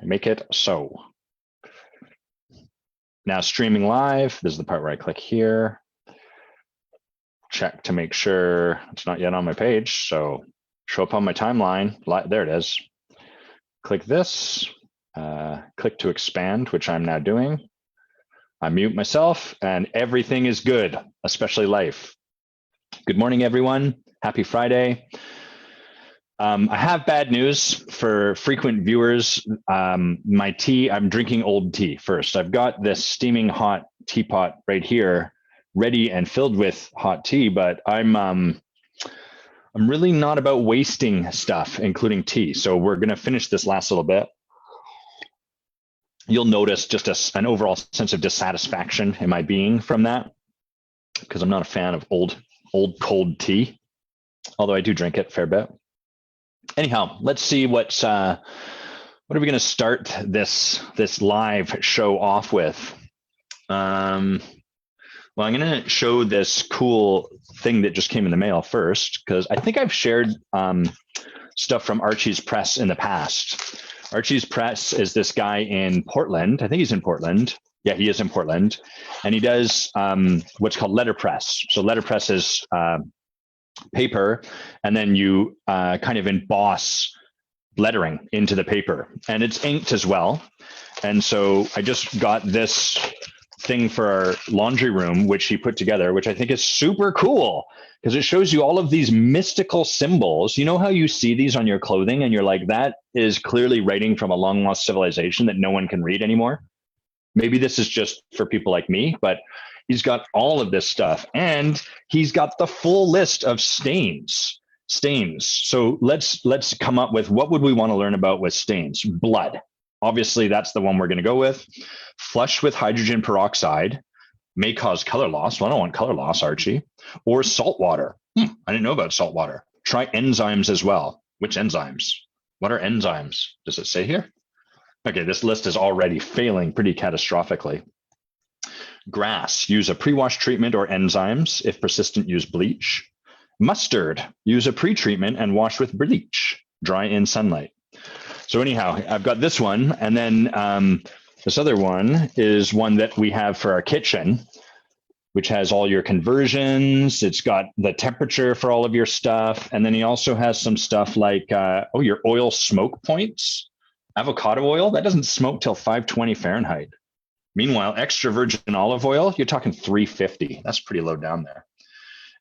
Make it so. Now streaming live, this is the part where I click here. Check to make sure it's not yet on my page. So show up on my timeline. There it is. Click this, click to expand, which I'm now doing. I mute myself and everything is good, especially life. Good morning, everyone. Happy Friday. I have bad news for frequent viewers. My tea, I'm drinking old tea first. I've got this steaming hot teapot right here, ready and filled with hot tea, but I'm really not about wasting stuff, including tea. So we're gonna finish this last little bit. You'll notice just an overall sense of dissatisfaction in my being from that, because I'm not a fan of old cold tea, although I do drink it a fair bit. Anyhow, let's see what are we going to start this live show off with. Well, I'm going to show this cool thing that just came in the mail first, because I think I've shared stuff from Archie's Press in the past. Archie's Press is this guy in Portland. I think he's in Portland. Yeah, he is in Portland, and he does what's called letterpress. So letterpress is paper, and then you kind of emboss lettering into the paper, and it's inked as well. And so I just got this thing for our laundry room, which he put together, which I think is super cool, because it shows you all of these mystical symbols. You know how you see these on your clothing and you're like, that is clearly writing from a long lost civilization that no one can read anymore. Maybe this is just for people like me, but he's got all of this stuff, and he's got the full list of stains. So let's come up with, what would we want to learn about with stains? Blood. Obviously, that's the one we're going to go with. Flush with hydrogen peroxide may cause color loss. Well, I don't want color loss, Archie. Or salt water. I didn't know about salt water. Try enzymes as well. Which enzymes? What are enzymes? Does it say here? Okay, this list is already failing pretty catastrophically. Grass, use a pre-wash treatment or enzymes. If persistent, use bleach. Mustard, use a pre-treatment and wash with bleach. Dry in sunlight. So anyhow, I've got this one, and then this other one is one that we have for our kitchen, which has all your conversions. It's got the temperature for all of your stuff, and then he also has some stuff like your oil smoke points. Avocado oil, that doesn't smoke till 520 Fahrenheit. Meanwhile, extra virgin olive oil, you're talking 350. That's pretty low down there.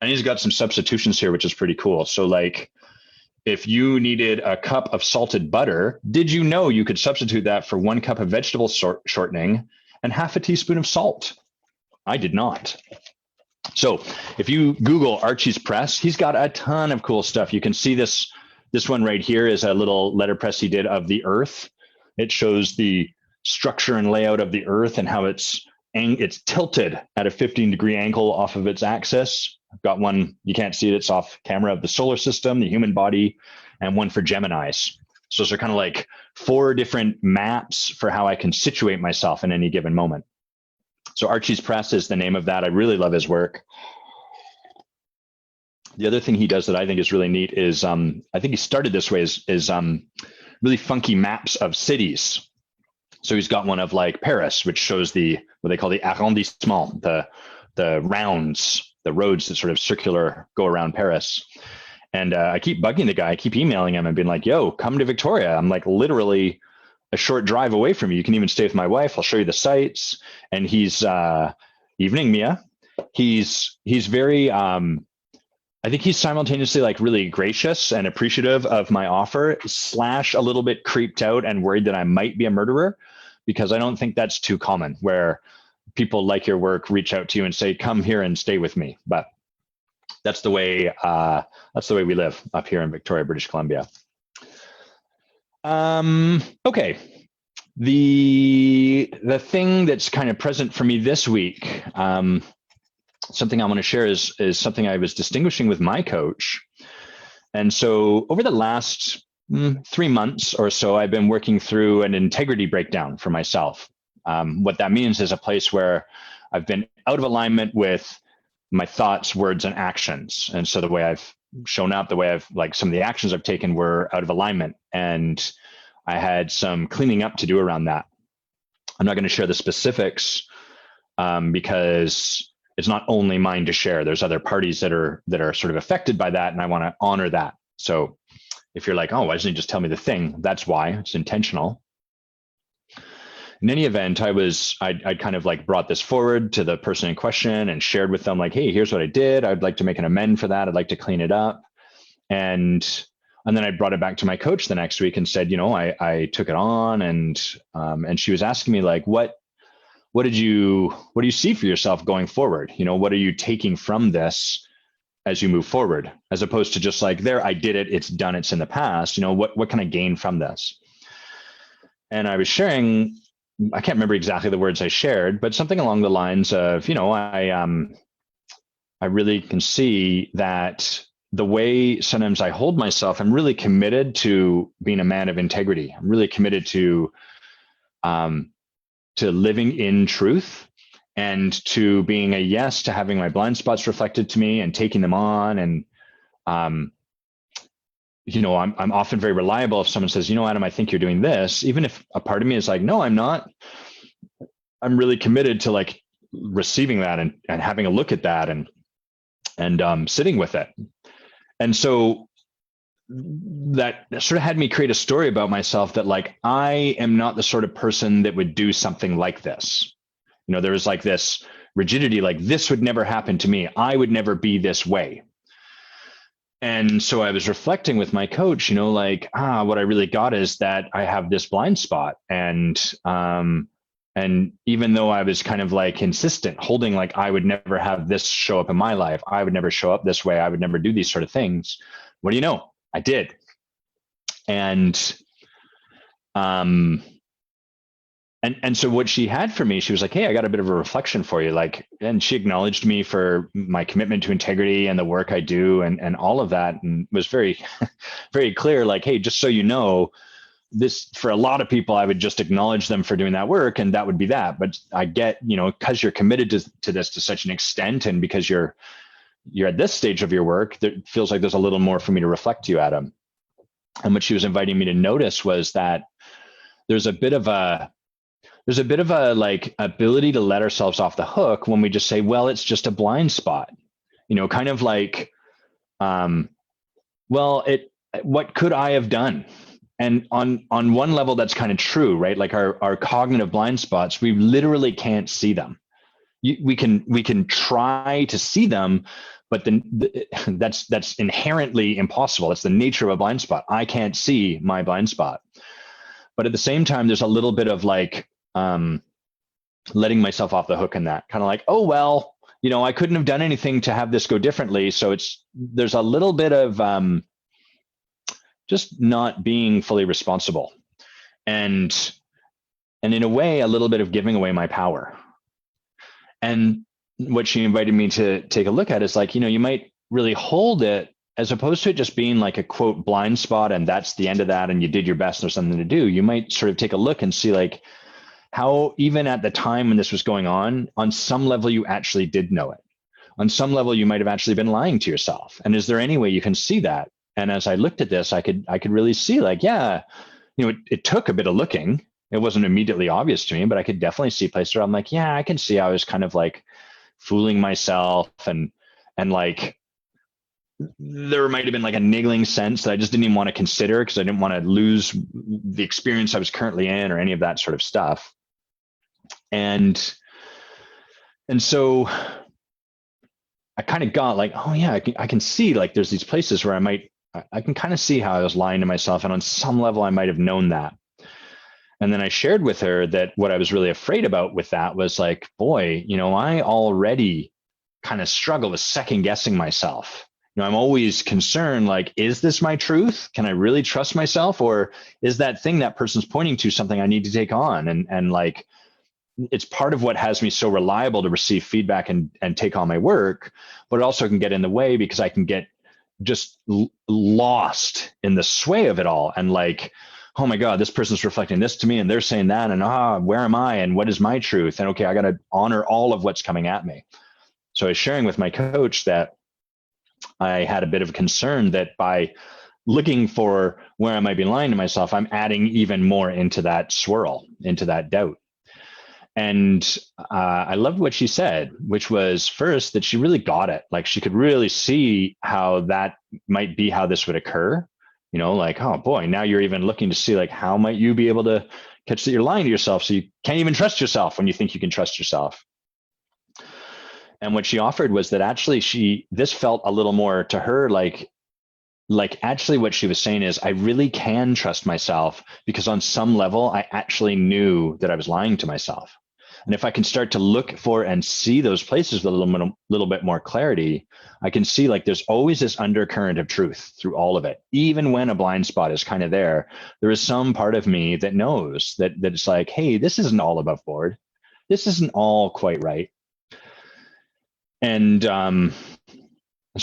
And he's got some substitutions here, which is pretty cool. So like, if you needed a cup of salted butter, did you know you could substitute that for 1 cup of vegetable shortening and half a teaspoon of salt? I did not. So if you Google Archie's Press, he's got a ton of cool stuff. You can see this one right here is a little letterpress he did of the Earth. It shows the structure and layout of the Earth and how it's tilted at a 15-degree angle off of its axis. I've got one, you can't see it, it's off camera, of the solar system, the human body, and one for Geminis. So those are kind of like 4 different maps for how I can situate myself in any given moment. So Archie's Press is the name of that. I really love his work. The other thing he does that I think is really neat is, I think he started this way, is really funky maps of cities. So he's got one of like Paris, which shows what they call the arrondissement, the rounds, the roads that sort of circular go around Paris. And I keep bugging the guy, I keep emailing him and being like, yo, come to Victoria. I'm like literally a short drive away from you. You can even stay with my wife. I'll show you the sights. And he's, evening, Mia. He's very, I think he's simultaneously like really gracious and appreciative of my offer, / a little bit creeped out and worried that I might be a murderer, because I don't think that's too common where people like your work reach out to you and say, come here and stay with me. But that's the way we live up here in Victoria, British Columbia. Okay. The thing that's kind of present for me this week, something I want to share is something I was distinguishing with my coach. And so over the last 3 months or so, I've been working through an integrity breakdown for myself. What that means is a place where I've been out of alignment with my thoughts, words, and actions. And so the way I've shown up, the way I've, like some of the actions I've taken were out of alignment. And I had some cleaning up to do around that. I'm not going to share the specifics because it's not only mine to share. There's other parties that are sort of affected by that, and I want to honor that. So if you're like, oh, why doesn't he just tell me the thing? That's why. It's intentional. In any event, I'd kind of like brought this forward to the person in question and shared with them like, hey, here's what I did. I'd like to make an amend for that. I'd like to clean it up. And then I brought it back to my coach the next week and said, I took it on, and she was asking me like, what do you see for yourself going forward? What are you taking from this as you move forward, as opposed to just like, there, I did it, it's done, it's in the past. What can I gain from this? And I was sharing, I can't remember exactly the words I shared, but something along the lines of, I really can see that the way sometimes I hold myself, I'm really committed to being a man of integrity. I'm really committed to living in truth, and to being a yes to having my blind spots reflected to me and taking them on. And I'm often very reliable. If someone says, Adam, I think you're doing this, even if a part of me is like, no, I'm not, I'm really committed to like receiving that and having a look at that and sitting with it. And so that sort of had me create a story about myself that like, I am not the sort of person that would do something like this. There was like this rigidity, like this would never happen to me. I would never be this way. And so I was reflecting with my coach, what I really got is that I have this blind spot. And even though I was kind of like insistent, holding like I would never have this show up in my life, I would never show up this way, I would never do these sort of things. What do you know? I did. And so what she had for me, she was like, hey, I got a bit of a reflection for you. Like, and she acknowledged me for my commitment to integrity and the work I do and all of that. And was very, very clear, like, hey, just so you know, this, for a lot of people, I would just acknowledge them for doing that work, and that would be that. But I get, because you're committed to this to such an extent, and because you're at this stage of your work, it feels like there's a little more for me to reflect to you, Adam. And what she was inviting me to notice was that there's a bit of a like ability to let ourselves off the hook when we just say, well, it's just a blind spot, kind of like, what could I have done? And on one level, that's kind of true, right? Like our cognitive blind spots, we literally can't see them. We can try to see them, but then that's inherently impossible. It's the nature of a blind spot. I can't see my blind spot. But at the same time, there's a little bit of like letting myself off the hook in that, kind of like, oh, well, I couldn't have done anything to have this go differently. So there's a little bit of just not being fully responsible. And in a way, a little bit of giving away my power. And what she invited me to take a look at is like, you might really hold it, as opposed to it just being like a quote blind spot and that's the end of that and you did your best and there's something to do. You might sort of take a look and see like how even at the time when this was going on some level you actually did know it. On some level you might have actually been lying to yourself. And is there any way you can see that? And as I looked at this, I could really see like, yeah, it took a bit of looking. It wasn't immediately obvious to me, but I could definitely see places where I'm like, yeah, I can see I was kind of like fooling myself and like there might have been like a niggling sense that I just didn't even want to consider because I didn't want to lose the experience I was currently in or any of that sort of stuff. And so I kind of got like, oh yeah, I can see like there's these places where I can kind of see how I was lying to myself. And on some level, I might have known that. And then I shared with her that what I was really afraid about with that was like, boy, I already kind of struggle with second guessing myself. I'm always concerned, like, is this my truth? Can I really trust myself? Or is that thing that person's pointing to something I need to take on? And like, it's part of what has me so reliable to receive feedback and take on my work, but it also can get in the way because I can get just lost in the sway of it all. And like, oh my God, this person's reflecting this to me and they're saying that, and where am I? And what is my truth? And okay, I got to honor all of what's coming at me. So I was sharing with my coach that I had a bit of a concern that by looking for where I might be lying to myself, I'm adding even more into that swirl, into that doubt. And I loved what she said, which was first that she really got it. Like she could really see how that might be how this would occur. You know, like, oh boy, now you're even looking to see like how might you be able to catch that you're lying to yourself, so you can't even trust yourself when you think you can trust yourself. And what she offered was that actually this felt a little more to her like actually what she was saying is I really can trust myself because on some level I actually knew that I was lying to myself. And if I can start to look for and see those places with a little bit more clarity, I can see like there's always this undercurrent of truth through all of it. Even when a blind spot is kind of there is some part of me that knows that it's like, hey, this isn't all above board. This isn't all quite right. And so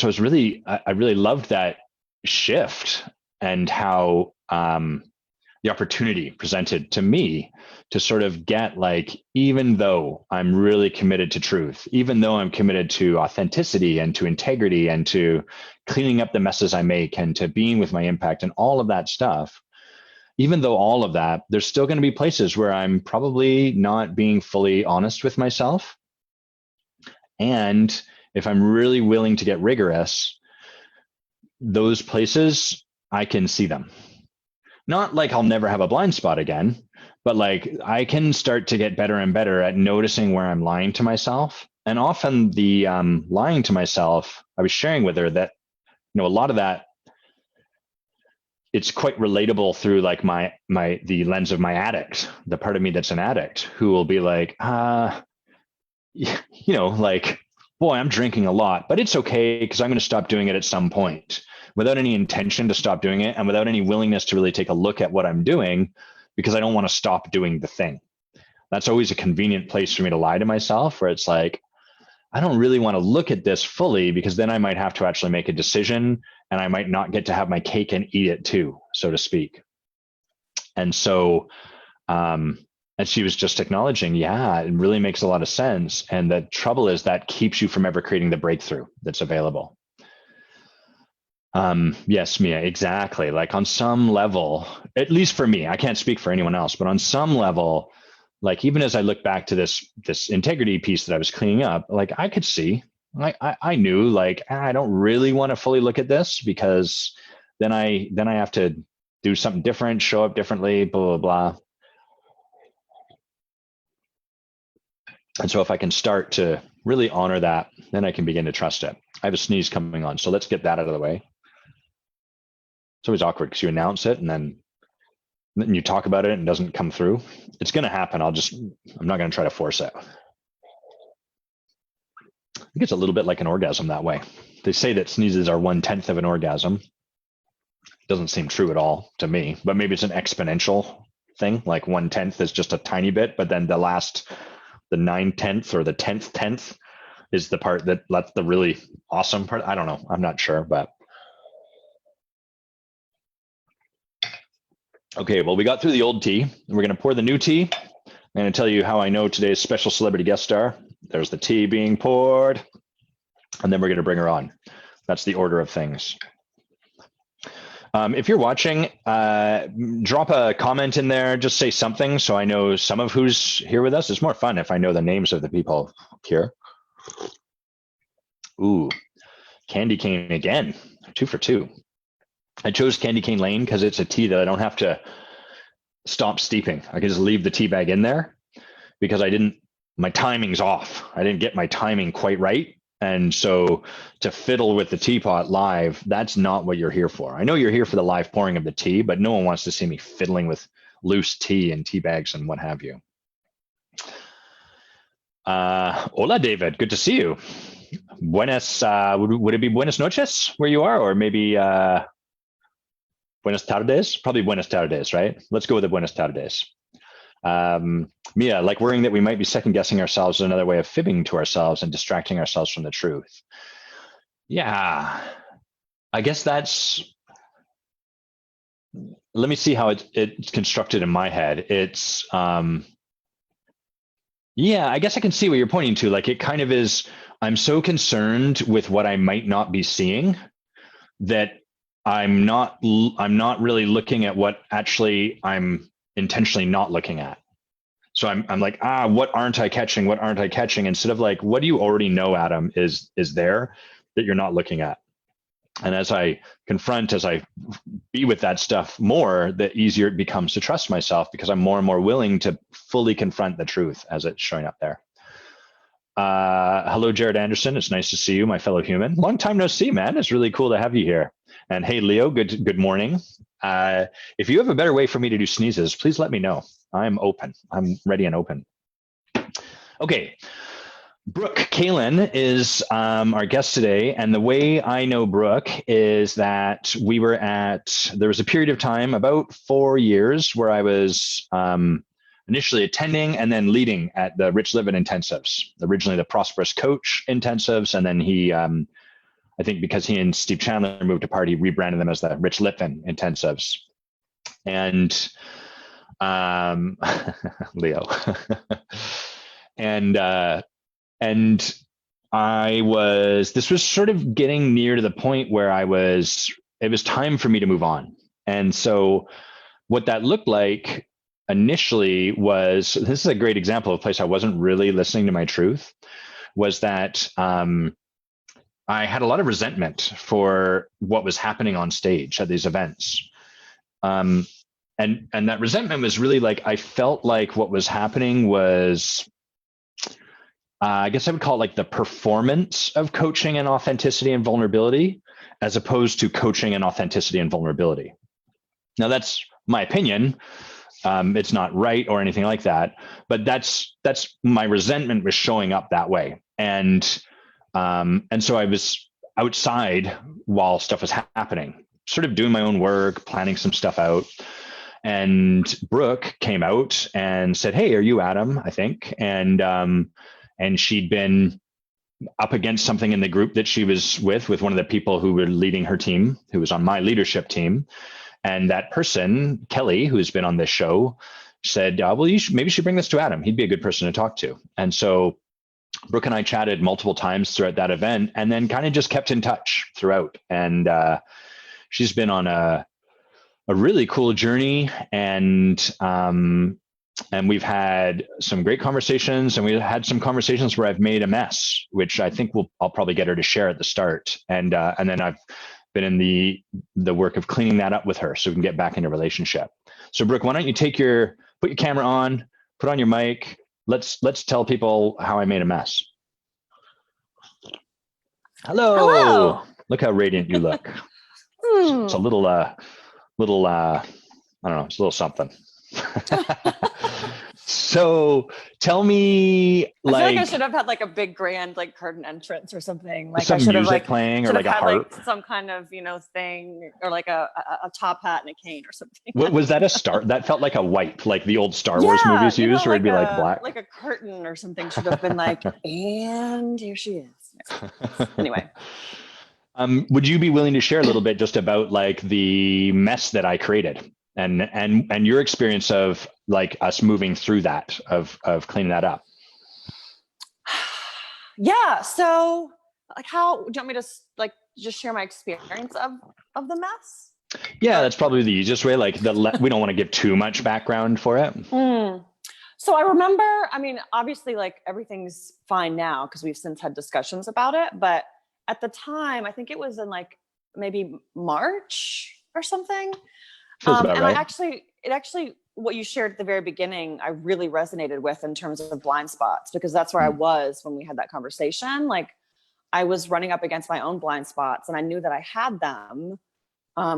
it's really, I really loved that shift and how the opportunity presented to me to sort of get like, even though I'm really committed to truth, even though I'm committed to authenticity and to integrity and to cleaning up the messes I make and to being with my impact and all of that stuff, even though all of that, there's still going to be places where I'm probably not being fully honest with myself. And if I'm really willing to get rigorous, those places, I can see them. Not like I'll never have a blind spot again, but like I can start to get better and better at noticing where I'm lying to myself. And often the lying to myself, I was sharing with her that, you know, a lot of that, it's quite relatable through like the lens of my addict, the part of me that's an addict who will be like, you know, like, boy, I'm drinking a lot, but it's okay because I'm going to stop doing it at some point, without any intention to stop doing it and without any willingness to really take a look at what I'm doing because I don't want to stop doing the thing. That's always a convenient place for me to lie to myself, where it's like, I don't really want to look at this fully because then I might have to actually make a decision and I might not get to have my cake and eat it too, so to speak. And so, and she was just acknowledging, yeah, it really makes a lot of sense. And the trouble is that keeps you from ever creating the breakthrough that's available. Yes, Mia, exactly. Like on some level, at least for me, I can't speak for anyone else, but on some level, like even as I look back to this integrity piece that I was cleaning up, like I could see, I knew like I don't really want to fully look at this because then I have to do something different, show up differently, blah, blah, blah. And so if I can start to really honor that, then I can begin to trust it. I have a sneeze coming on, so let's get that out of the way. It's always awkward because you announce it and then you talk about it and it doesn't come through. It's going to happen. I'm not going to try to force it. I think it's a little bit like an orgasm that way. They say that sneezes are 1/10 of an orgasm. Doesn't seem true at all to me, but maybe it's an exponential thing. Like 1/10 is just a tiny bit, but then the 9/10 or the 10th is the part that's the really awesome part. I don't know. I'm not sure, but. Okay, well, we got through the old tea. We're going to pour the new tea. I'm going to tell you how I know today's special celebrity guest star. There's the tea being poured, and then we're going to bring her on. That's the order of things. If you're watching, drop a comment in there. Just say something so I know some of who's here with us. It's more fun if I know the names of the people here. Ooh, candy cane again. 2 for 2. I chose Candy Cane Lane because it's a tea that I don't have to stop steeping. I can just leave the tea bag in there because my timing's off. I didn't get my timing quite right. And so to fiddle with the teapot live, that's not what you're here for. I know you're here for the live pouring of the tea, but no one wants to see me fiddling with loose tea and tea bags and what have you. Hola, David. Good to see you. Buenas, would it be buenas noches where you are, or maybe buenas tardes? Probably buenas tardes, right? Let's go with the buenas tardes. Mia, like worrying that we might be second guessing ourselves is another way of fibbing to ourselves and distracting ourselves from the truth. Yeah, I guess that's, let me see how it's constructed in my head. It's, yeah, I guess I can see what you're pointing to. Like it kind of is, I'm so concerned with what I might not be seeing that I'm not really looking at what actually I'm intentionally not looking at. So I'm like, what aren't I catching? What aren't I catching? Instead of like, what do you already know, Adam, is there that you're not looking at? And as I be with that stuff more, the easier it becomes to trust myself, because I'm more and more willing to fully confront the truth as it's showing up there. Hello, Jared Anderson. It's nice to see you, my fellow human. Long time no see, man. It's really cool to have you here. And hey, Leo, good morning. If you have a better way for me to do sneezes, please let me know. I'm open. I'm ready and open. Okay. Brooke Kalan is our guest today. And the way I know Brooke is that there was a period of time, about 4 years, where I was initially attending and then leading at the Rich Living intensives, originally the Prosperous Coach intensives. And then he, I think because he and Steve Chandler moved apart, he rebranded them as the Rich Living intensives. And Leo. And this was sort of getting near to the point where it was time for me to move on. And so what that looked like initially was, this is a great example of a place I wasn't really listening to my truth, was that I had a lot of resentment for what was happening on stage at these events. And that resentment was really like, I felt like what was happening was, I guess I would call it like the performance of coaching and authenticity and vulnerability, as opposed to coaching and authenticity and vulnerability. Now that's my opinion. It's not right or anything like that, but that's my resentment was showing up that way. And so I was outside while stuff was happening, sort of doing my own work, planning some stuff out. And Brooke came out and said, "Hey, are you Adam?" I think. And she'd been up against something in the group that she was with one of the people who were leading her team, who was on my leadership team. And that person, Kelly, who's been on this show, said, well, maybe you should bring this to Adam. He'd be a good person to talk to. And so Brooke and I chatted multiple times throughout that event, and then kind of just kept in touch throughout. And she's been on a really cool journey, and we've had some great conversations, and we had some conversations where I've made a mess, which I think I'll probably get her to share at the start. And then I've been in the work of cleaning that up with her so we can get back into relationship. So Brooke, why don't you put your camera on, put on your mic. Let's tell people how I made a mess. Hello. Look how radiant you look. It's a little, I don't know, it's a little something. So tell me, I feel like I should have had like a big grand like curtain entrance or something. Like some I should have music like playing, or like a harp, like some kind of thing, or like a top hat and a cane or something. Was that a star? That felt like a wipe, like the old Star Wars movies used, where it'd be like black. Like a curtain or something should have been like, and here she is. Anyway. Would you be willing to share a little bit just about like the mess that I created and your experience of like us moving through that, of cleaning that up? Yeah. So like, how do you want me to like just share my experience of the mess? Yeah, that's probably the easiest way. Like we don't want to give too much background for it. So I remember, I mean, obviously like everything's fine now because we've since had discussions about it. But at the time, I think it was in like maybe March or something. Feels about right. It actually, what you shared at the very beginning, I really resonated with in terms of blind spots, because that's where I was when we had that conversation. Like I was running up against my own blind spots, and I knew that I had them,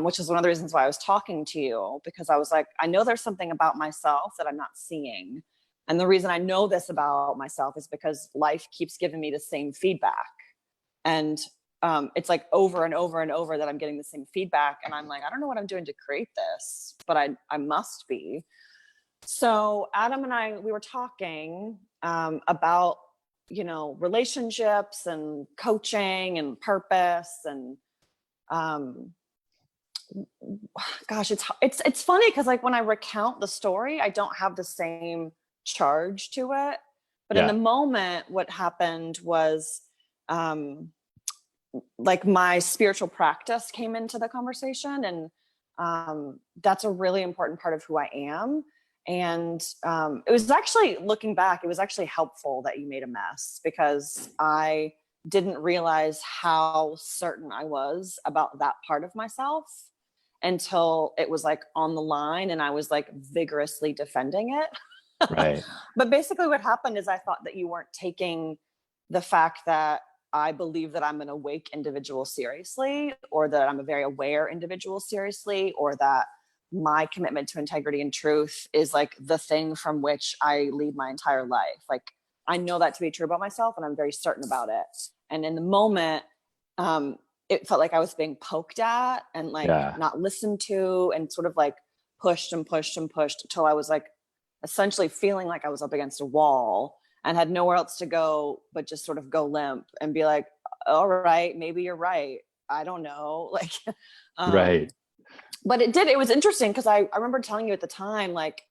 which is one of the reasons why I was talking to you, because I was like, I know there's something about myself that I'm not seeing. And the reason I know this about myself is because life keeps giving me the same feedback. And it's like over and over and over that I'm getting the same feedback. And I'm like, I don't know what I'm doing to create this, but I must be. So Adam and I, we were talking about, relationships and coaching and purpose. And gosh, it's funny because like when I recount the story, I don't have the same charge to it. But in the moment, what happened was, like my spiritual practice came into the conversation, and that's a really important part of who I am. And it was actually, looking back, it was actually helpful that you made a mess, because I didn't realize how certain I was about that part of myself until it was like on the line and I was like vigorously defending it. Right. But basically what happened is I thought that you weren't taking the fact that I believe that I'm an awake individual seriously, or that I'm a very aware individual seriously, or that my commitment to integrity and truth is like the thing from which I lead my entire life. Like, I know that to be true about myself, and I'm very certain about it. And in the moment, it felt like I was being poked at and like not listened to, and sort of like pushed and pushed and pushed until I was like essentially feeling like I was up against a wall and had nowhere else to go but just sort of go limp and be like, all right, maybe you're right. I don't know. Like, Right. But it was interesting because I remember telling you at the time, like,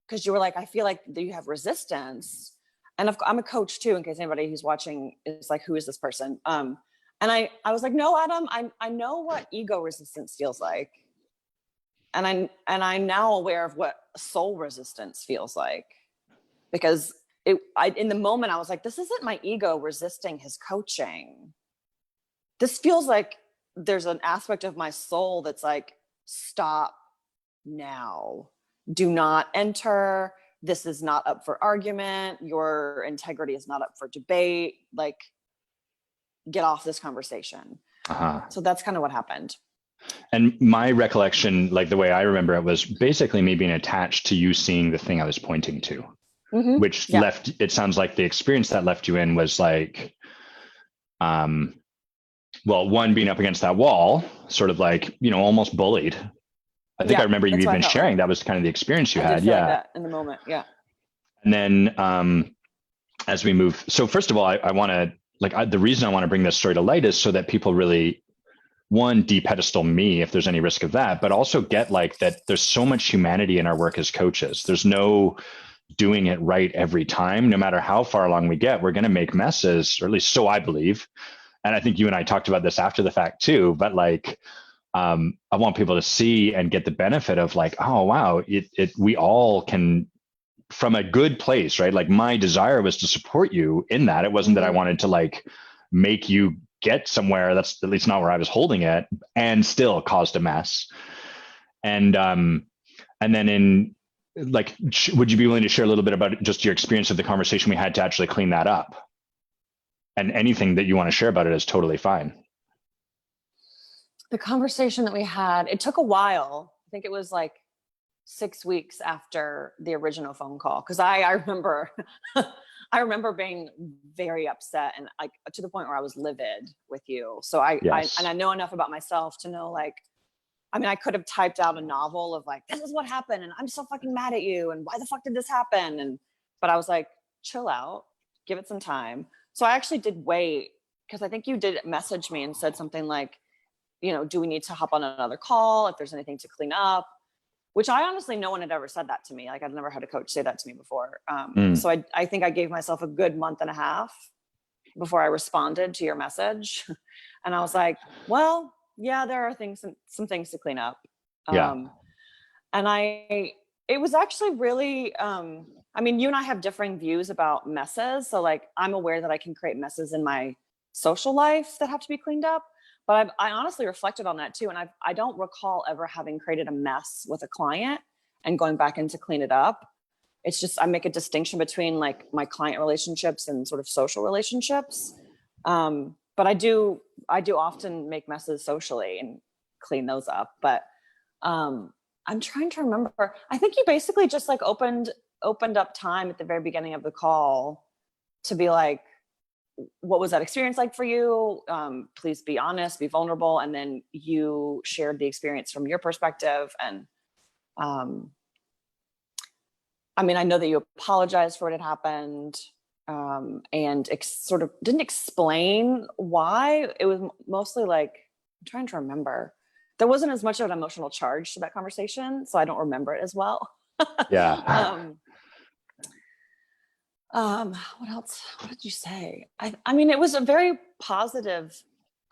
because you were like, I feel like you have resistance. And I'm a coach too, in case anybody who's watching is like, who is this person? And I was like, no, Adam, I know what ego resistance feels like. And I'm now aware of what soul resistance feels like, because in the moment I was like, this isn't my ego resisting his coaching. This feels like there's an aspect of my soul that's like, stop now. Do not enter. This is not up for argument. Your integrity is not up for debate. Like, get off this conversation. So that's kind of what happened. And my recollection, like the way I remember it, was basically me being attached to you seeing the thing I was pointing to, which left, it sounds like the experience that left you in was like, well, one, being up against that wall, sort of like, almost bullied. I think I remember you even sharing like. That was kind of the experience you had. Feel like that in the moment. Yeah. And then as we move, so first of all, I want to, the reason I want to bring this story to light is so that people really, one, de-pedestal me if there's any risk of that, but also get like that there's so much humanity in our work as coaches. There's no doing it right every time. No matter how far along we get, we're going to make messes, or at least so I believe. And I think you and I talked about this after the fact too, but like, I want people to see and get the benefit of like, oh, wow, we all can, from a good place, right? Like, my desire was to support you in that. It wasn't that I wanted to like make you get somewhere. That's at least not where I was holding it, and still caused a mess. And then in like, would you be willing to share a little bit about just your experience of the conversation we had to actually clean that up? And anything that you want to share about it is totally fine. The conversation that we had, it took a while. I think it was like 6 weeks after the original phone call. Cause I remember, I remember being very upset and like to the point where I was livid with you. So I know enough about myself to know, like, I mean, I could have typed out a novel of like, this is what happened, and I'm so fucking mad at you, and why the fuck did this happen? But I was like, chill out, give it some time. So I actually did wait, because I think you did message me and said something like, do we need to hop on another call if there's anything to clean up? Which I honestly, no one had ever said that to me. Like, I'd never had a coach say that to me before. So I think I gave myself a good month and a half before I responded to your message. And I was like, well, yeah, there are some things to clean up. And it was actually really, I mean, you and I have differing views about messes. So like, I'm aware that I can create messes in my social life that have to be cleaned up. But I honestly reflected on that too. And I don't recall ever having created a mess with a client and going back in to clean it up. It's just, I make a distinction between like my client relationships and sort of social relationships. But I do often make messes socially and clean those up. But I'm trying to remember. I think you basically just like opened up time at the very beginning of the call to be like, what was that experience like for you? Please be honest, be vulnerable. And then you shared the experience from your perspective. And I mean, I know that you apologized for what had happened, and sort of didn't explain why. It was mostly like, I'm trying to remember. There wasn't as much of an emotional charge to that conversation, so I don't remember it as well. Yeah. What else? What did you say? I mean, it was a very positive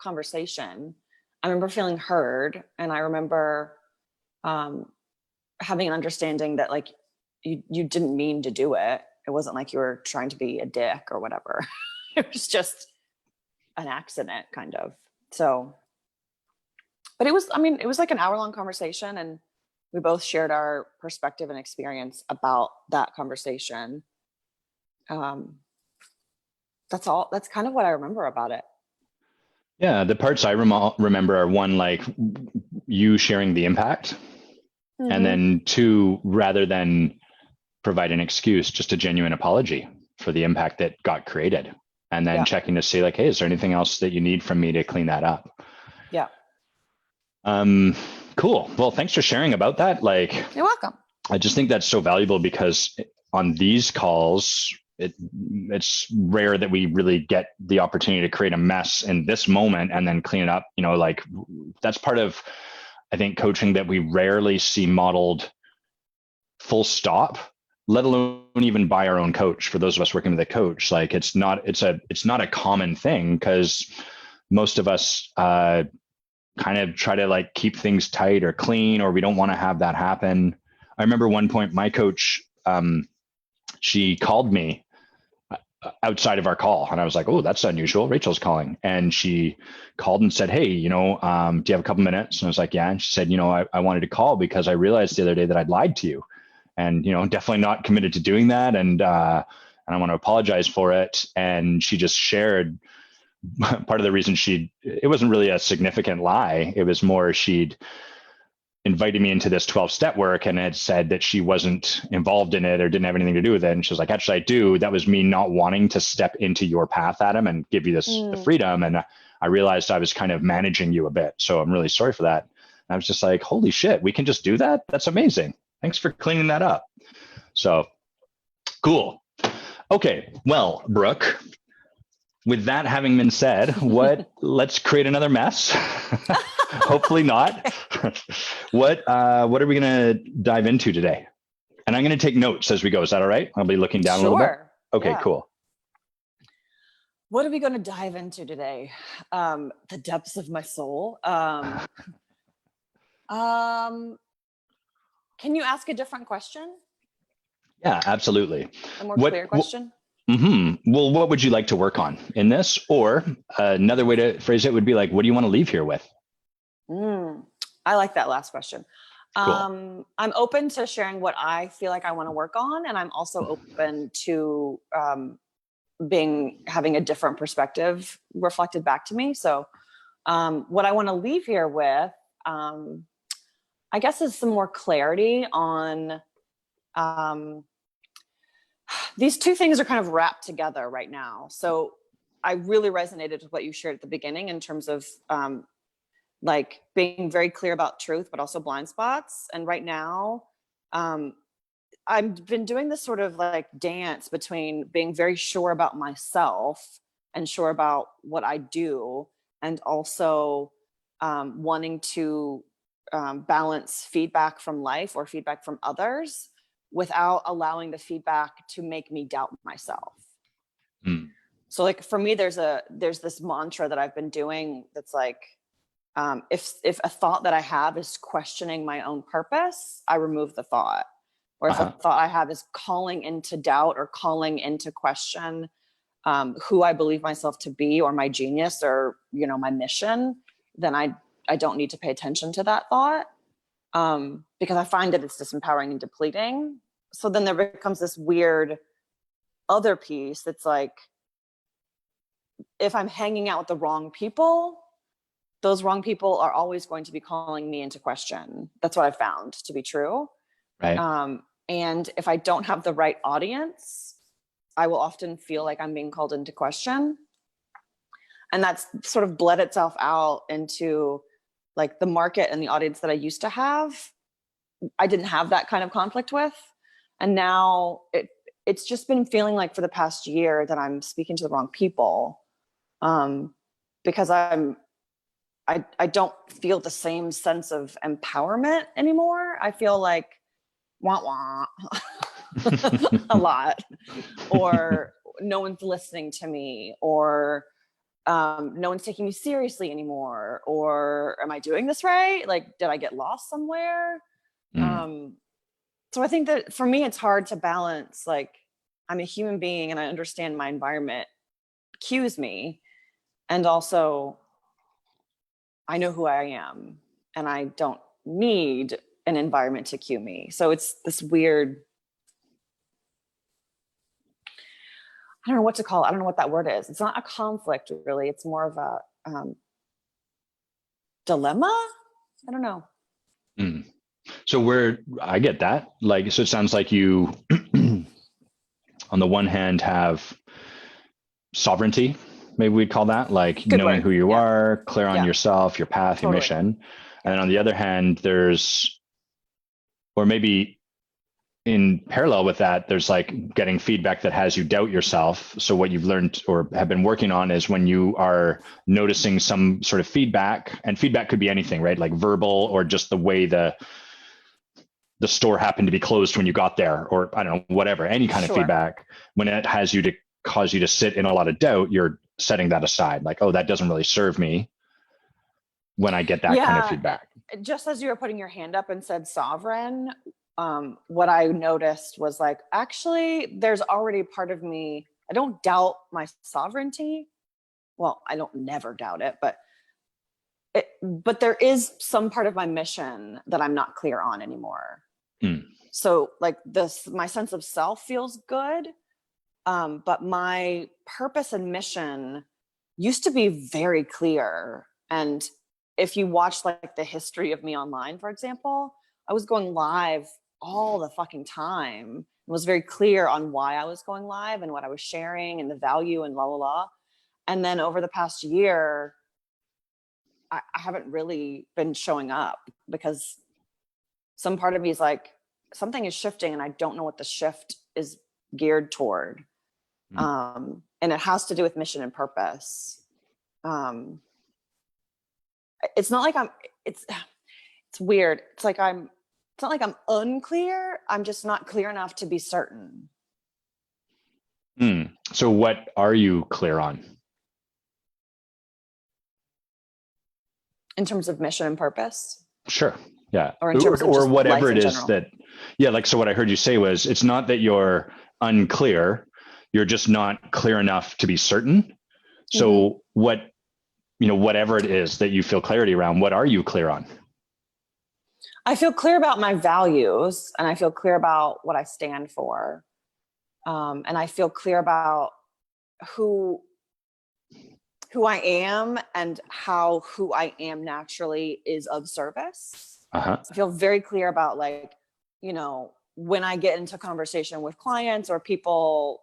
conversation, I remember feeling heard, and I remember having an understanding that like you didn't mean to do it. It wasn't like you were trying to be a dick or whatever. It was just an accident, kind of. So, but it was like an hour-long conversation, and we both shared our perspective and experience about that conversation. That's all. That's kind of what I remember about it. Yeah, the parts I remember are one, like you sharing the impact, and then two, rather than provide an excuse, just a genuine apology for the impact that got created, and then checking to see like, hey, is there anything else that you need from me to clean that up? Yeah. Cool. Well, thanks for sharing about that. Like, you're welcome. I just think that's so valuable, because on these calls, it's rare that we really get the opportunity to create a mess in this moment and then clean it up. You know, like that's part of, I think, coaching that we rarely see modeled full stop, let alone even by our own coach. For those of us working with a coach, like it's not a common thing, because most of us kind of try to like keep things tight or clean, or we don't want to have that happen. I remember one point my coach, she called me outside of our call, and I was like, oh, that's unusual. Rachel's calling. And she called and said, hey, do you have a couple minutes? And I was like, yeah. And she said, I wanted to call because I realized the other day that I'd lied to you, and, definitely not committed to doing that. And I want to apologize for it. And she just shared part of the reason it wasn't really a significant lie. It was more, she'd invited me into this 12-step work and had said that she wasn't involved in it or didn't have anything to do with it. And she was like, actually, I do. That was me not wanting to step into your path, Adam, and give you the freedom. And I realized I was kind of managing you a bit. So I'm really sorry for that. And I was just like, holy shit, we can just do that? That's amazing. Thanks for cleaning that up. So cool. Okay. Well, Brooke, with that having been said, let's create another mess. Hopefully not. What are we going to dive into today? And I'm going to take notes as we go. Is that all right? I'll be looking down a little bit. Okay, cool. What are we going to dive into today? The depths of my soul. Can you ask a different question? Yeah, absolutely. A more clear question? Well, what would you like to work on in this? Or another way to phrase it would be like, what do you want to leave here with? I like that last question. Cool. I'm open to sharing what I feel like I want to work on. And I'm also open to having a different perspective reflected back to me. So what I want to leave here with, I guess, is some more clarity on these two things are kind of wrapped together right now. So I really resonated with what you shared at the beginning in terms of like being very clear about truth, but also blind spots. And right now, I've been doing this sort of like dance between being very sure about myself and sure about what I do, and also wanting to balance feedback from life or feedback from others without allowing the feedback to make me doubt myself. So like for me, there's this mantra that I've been doing that's like, if a thought that I have is questioning my own purpose, I remove the thought. Or if a thought I have is calling into doubt or calling into question who I believe myself to be, or my genius, or my mission, then I don't need to pay attention to that thought, because I find that it's disempowering and depleting. So then there becomes this weird other piece that's like, if I'm hanging out with the wrong people, those wrong people are always going to be calling me into question. That's what I found to be true. Right. And if I don't have the right audience, I will often feel like I'm being called into question. And that's sort of bled itself out into like the market and the audience that I used to have. I didn't have that kind of conflict with. And now it's just been feeling like for the past year that I'm speaking to the wrong people, because I don't feel the same sense of empowerment anymore. I feel like wah wah a lot, or no one's listening to me, or no one's taking me seriously anymore, or am I doing this right? Like, did I get lost somewhere? So I think that for me, it's hard to balance, like, I'm a human being and I understand my environment cues me. And also I know who I am and I don't need an environment to cue me. So it's this weird, I don't know what to call it. I don't know what that word is. It's not a conflict really. It's more of a dilemma. I don't know. So I get that. Like, so it sounds like you, on the one hand, have sovereignty, maybe we'd call that, like Good knowing word. who you Yeah. are, clear on yourself, your path, Totally. your mission. And then on the other hand, there's, or maybe in parallel with that, there's like getting feedback that has you doubt yourself. So what you've learned or have been working on is when you are noticing some sort of feedback, and feedback could be anything, right? Like verbal, or just the way the store happened to be closed when you got there, or I don't know, whatever, any kind of feedback, when it has you to cause you to sit in a lot of doubt, you're setting that aside. Like, oh, that doesn't really serve me when I get that kind of feedback. Just as you were putting your hand up and said sovereign, what I noticed was like, actually, there's already a part of me. I don't doubt my sovereignty. Well, I don't never doubt it, but there is some part of my mission that I'm not clear on anymore. So like my sense of self feels good. But my purpose and mission used to be very clear. And if you watch like the history of me online, for example, I was going live all the fucking time and was very clear on why I was going live and what I was sharing and the value and la la la. And then over the past year, I haven't really been showing up because some part of me is like, something is shifting and I don't know what the shift is geared toward. And it has to do with mission and purpose. It's not like it's weird. It's not like I'm unclear. I'm just not clear enough to be certain. So what are you clear on? In terms of mission and purpose? Sure. Yeah. Or in terms of just whatever life it in is general. like, so what I heard you say was, it's not that you're unclear, you're just not clear enough to be certain. So whatever it is that you feel clarity around, what are you clear on? I feel clear about my values and I feel clear about what I stand for. And I feel clear about who I am and how who I am naturally is of service. I feel very clear about, like, when I get into conversation with clients or people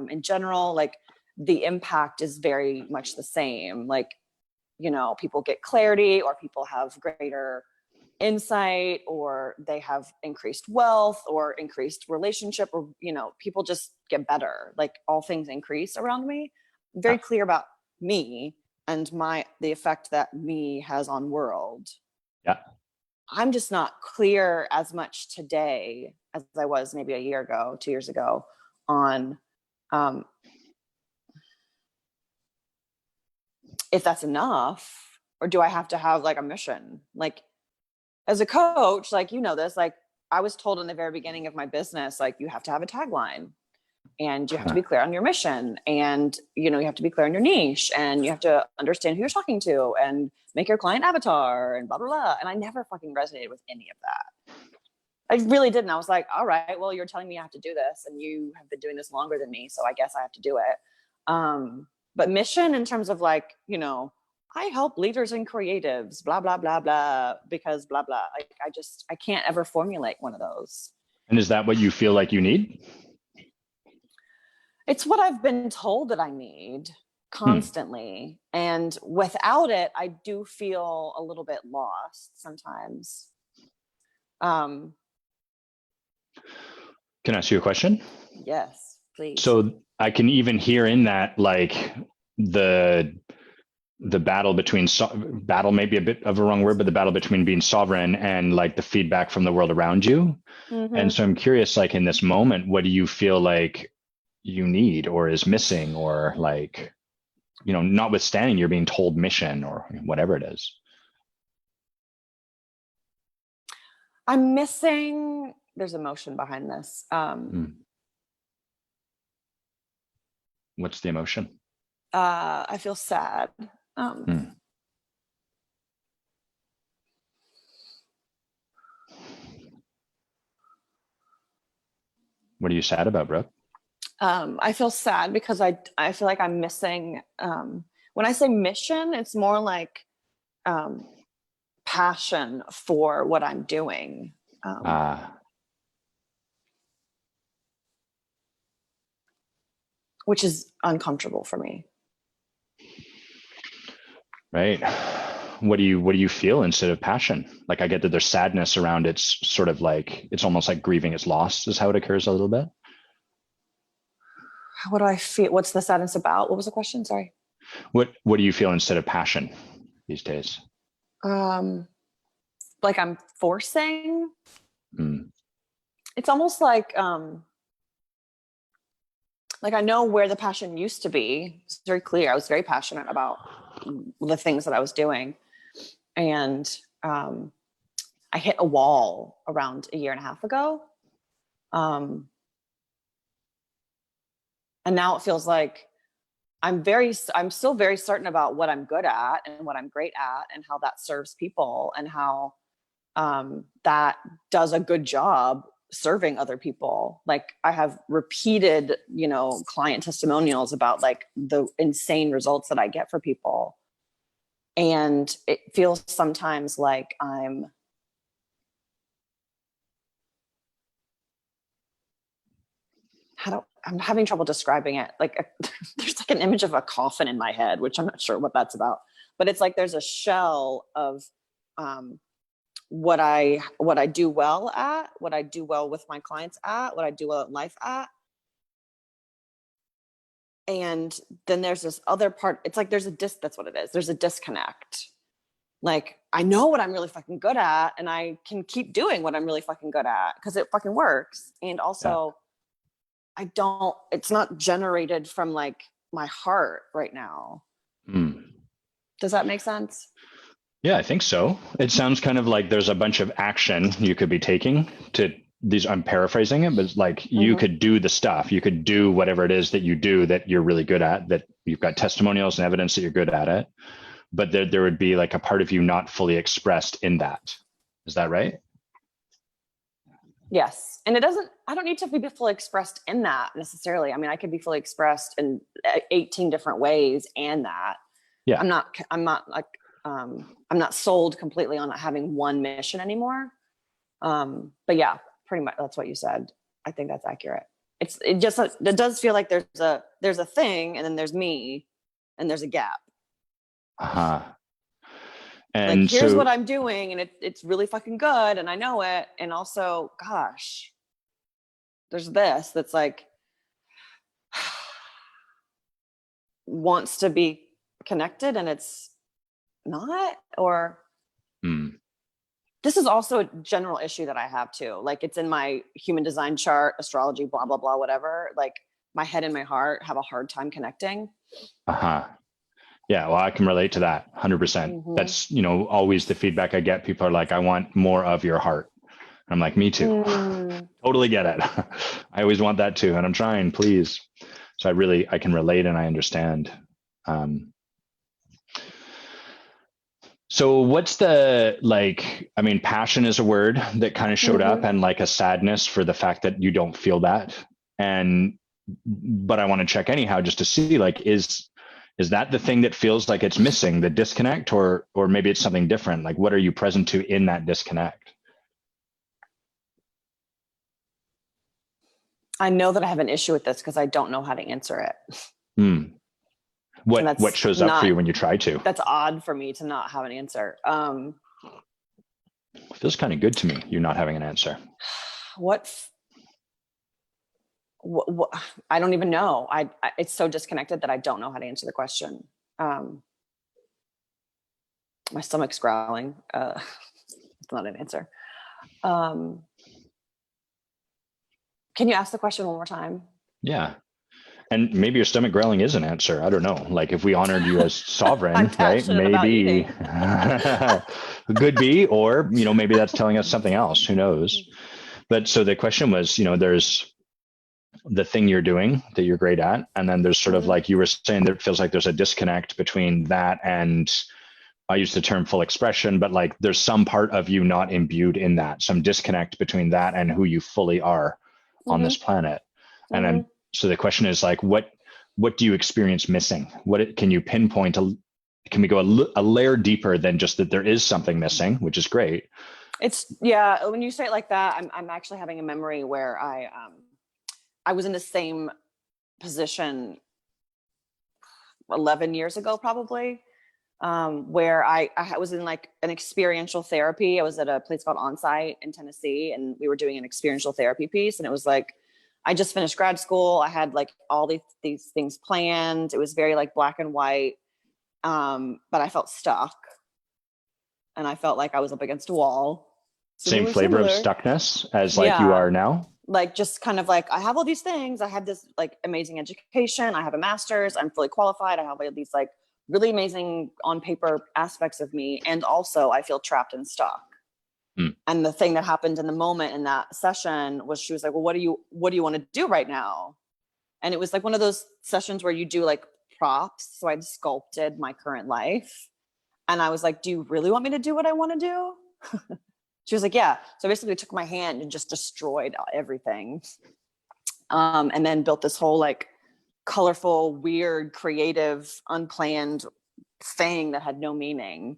in general, like the impact is very much the same. Like, people get clarity, or people have greater insight, or they have increased wealth or increased relationship, or, people just get better. Like, all things increase around me. I'm very clear about me and the effect that me has on world. Yeah. I'm just not clear as much today as I was maybe a year ago, 2 years ago, on if that's enough, or do I have to have like a mission? Like, as a coach, like, this, like, I was told in the very beginning of my business, like, you have to have a tagline, and you have to be clear on your mission, and you have to be clear on your niche, and you have to understand who you're talking to, and make your client avatar, and blah blah blah. And I never fucking resonated with any of that. I really didn't. I was like, all right, well, you're telling me I have to do this, and you have been doing this longer than me, so I guess I have to do it. But mission, in terms of like, I help leaders and creatives, blah blah blah blah, because blah blah. Like, I can't ever formulate one of those. And is that what you feel like you need? It's what I've been told that I need constantly. And without it, I do feel a little bit lost sometimes. Can I ask you a question? Yes, please. So I can even hear in that, like, the battle between battle may be a bit of a wrong word, but the battle between being sovereign and like the feedback from the world around you. And so I'm curious, like, in this moment, what do you feel like you need or is missing, or like? notwithstanding you're being told mission or whatever it is? I'm missing, there's emotion behind this. What's the emotion? I feel sad. What are you sad about, Brooke? I feel sad because I feel like I'm missing, when I say mission, it's more like passion for what I'm doing. Which is uncomfortable for me. Right. What do you feel instead of passion? Like, I get that there's sadness around it. It's sort of like, it's almost like grieving its loss is how it occurs a little bit. What do I feel? What's the sadness about? What was the question? Sorry. What do you feel instead of passion these days? Like I'm forcing. It's almost like I know where the passion used to be. It's very clear. I was very passionate about the things that I was doing. And I hit a wall around a year and a half ago. And now it feels like I'm still very certain about what I'm good at and what I'm great at and how that serves people and how that does a good job serving other people. Like I have repeated, client testimonials about like the insane results that I get for people. And it feels sometimes like I'm having trouble describing it. Like there's like an image of a coffin in my head, which I'm not sure what that's about, but it's like there's a shell of what I do well at, what I do well with my clients at, what I do well in life at. And then there's this other part. It's like that's what it is. There's a disconnect. Like I know what I'm really fucking good at and I can keep doing what I'm really fucking good at because it fucking works. And also it's not generated from like my heart right now. Does that make sense? Yeah, I think so. It sounds kind of like there's a bunch of action you could be taking to these. I'm paraphrasing it, but it's like you could do the stuff. You could do whatever it is that you do that you're really good at, that you've got testimonials and evidence that you're good at it. But there would be like a part of you not fully expressed in that. Is that right? Yes. And I don't need to be fully expressed in that necessarily. I mean, I could be fully expressed in 18 different ways and that. Yeah. I'm not sold completely on not having one mission anymore. But yeah, pretty much that's what you said. I think that's accurate. It does feel like there's a thing and then there's me and there's a gap. And like, here's what I'm doing and it's really fucking good and I know it. And also, gosh, there's this that's like wants to be connected and it's not, or this is also a general issue that I have too. Like it's in my human design chart, astrology, blah, blah, blah, whatever. Like my head and my heart have a hard time connecting. Yeah, well, I can relate to that 100%. That's, always the feedback I get. People are like, I want more of your heart. I'm like, me too. Totally get it. I always want that too. And I'm trying, please. So I can relate and I understand. So what's passion is a word that kind of showed up and like a sadness for the fact that you don't feel that. But I want to check anyhow, just to see like, is that the thing that feels like it's missing, the disconnect, or maybe it's something different? Like, what are you present to in that disconnect? I know that I have an issue with this because I don't know how to answer it. What shows up for you when you try to? That's odd for me to not have an answer. It feels kind of good to me, you not having an answer. What I don't even know. It's so disconnected that I don't know how to answer the question. My stomach's growling. It's not an answer. Can you ask the question one more time? Yeah. And maybe your stomach growling is an answer. I don't know. Like if we honored you as sovereign, I'm right? passionate about Maybe eating. could be, or, maybe that's telling us something else. Who knows? But so the question was, there's the thing you're doing that you're great at. And then there's sort of Mhm. like you were saying, there feels like there's a disconnect between that and I use the term full expression, but like there's some part of you not imbued in that, some disconnect between that and who you fully are on this Mhm. planet. And then, Mhm. so the question is like, what do you experience missing? Can you pinpoint can we go a layer deeper than just that there is something missing, which is great. Yeah. When you say it like that, I'm actually having a memory where I was in the same position 11 years ago, probably, where I was in like an experiential therapy. I was at a place called Onsite in Tennessee, and we were doing an experiential therapy piece. And it was like, I just finished grad school. I had like all these things planned. It was very like black and white. But I felt stuck, and I felt like I was up against a wall. Same Similar, flavor of similar. stuckness as like you Yeah. are now. Like just kind of like, I have all these things. I have this like amazing education. I have a master's. I'm fully qualified. I have all these like really amazing on paper aspects of me. And also I feel trapped and stuck. Hmm. And the thing that happened in the moment in that session was she was like, well, what do you want to do right now? And it was like one of those sessions where you do like props. So I'd sculpted my current life. And I was like, do you really want me to do what I want to do? She was like, yeah. So I basically took my hand and just destroyed everything. And then built this whole like colorful, weird, creative, unplanned thing that had no meaning.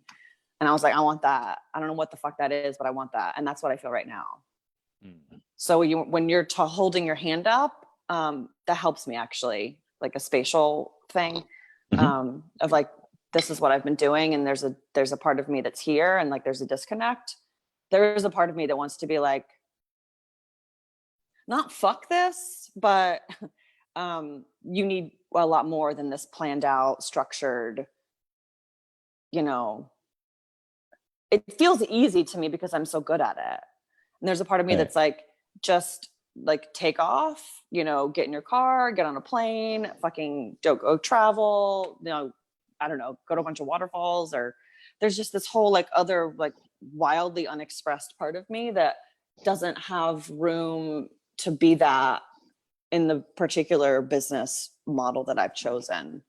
And I was like, I want that. I don't know what the fuck that is, but I want that. And that's what I feel right now. So when you're holding your hand up, that helps me actually, like a spatial thing, of like, this is what I've been doing. And there's a part of me that's here, and like, there's a disconnect. There is a part of me that wants to be like, not fuck this, but you need a lot more than this planned out, structured, it feels easy to me because I'm so good at it. And there's a part of me Right. that's like, just like take off, get in your car, get on a plane, fucking go travel, I don't know, go to a bunch of waterfalls, or there's just this whole like other like wildly unexpressed part of me that doesn't have room to be that in the particular business model that I've chosen.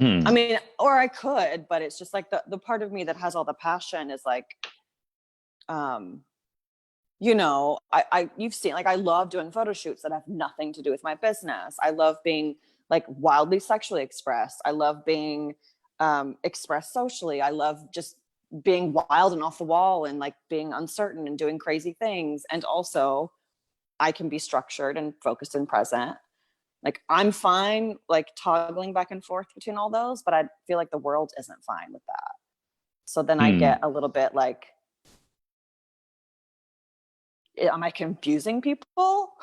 I mean, or I could, but it's just like the part of me that has all the passion is like, you've seen, like, I love doing photo shoots that have nothing to do with my business. I love being like wildly sexually expressed. I love being expressed socially. I love just being wild and off the wall and like being uncertain and doing crazy things. And also I can be structured and focused and present. Like I'm fine, like toggling back and forth between all those, but I feel like the world isn't fine with that. So then I get a little bit like, am I confusing people?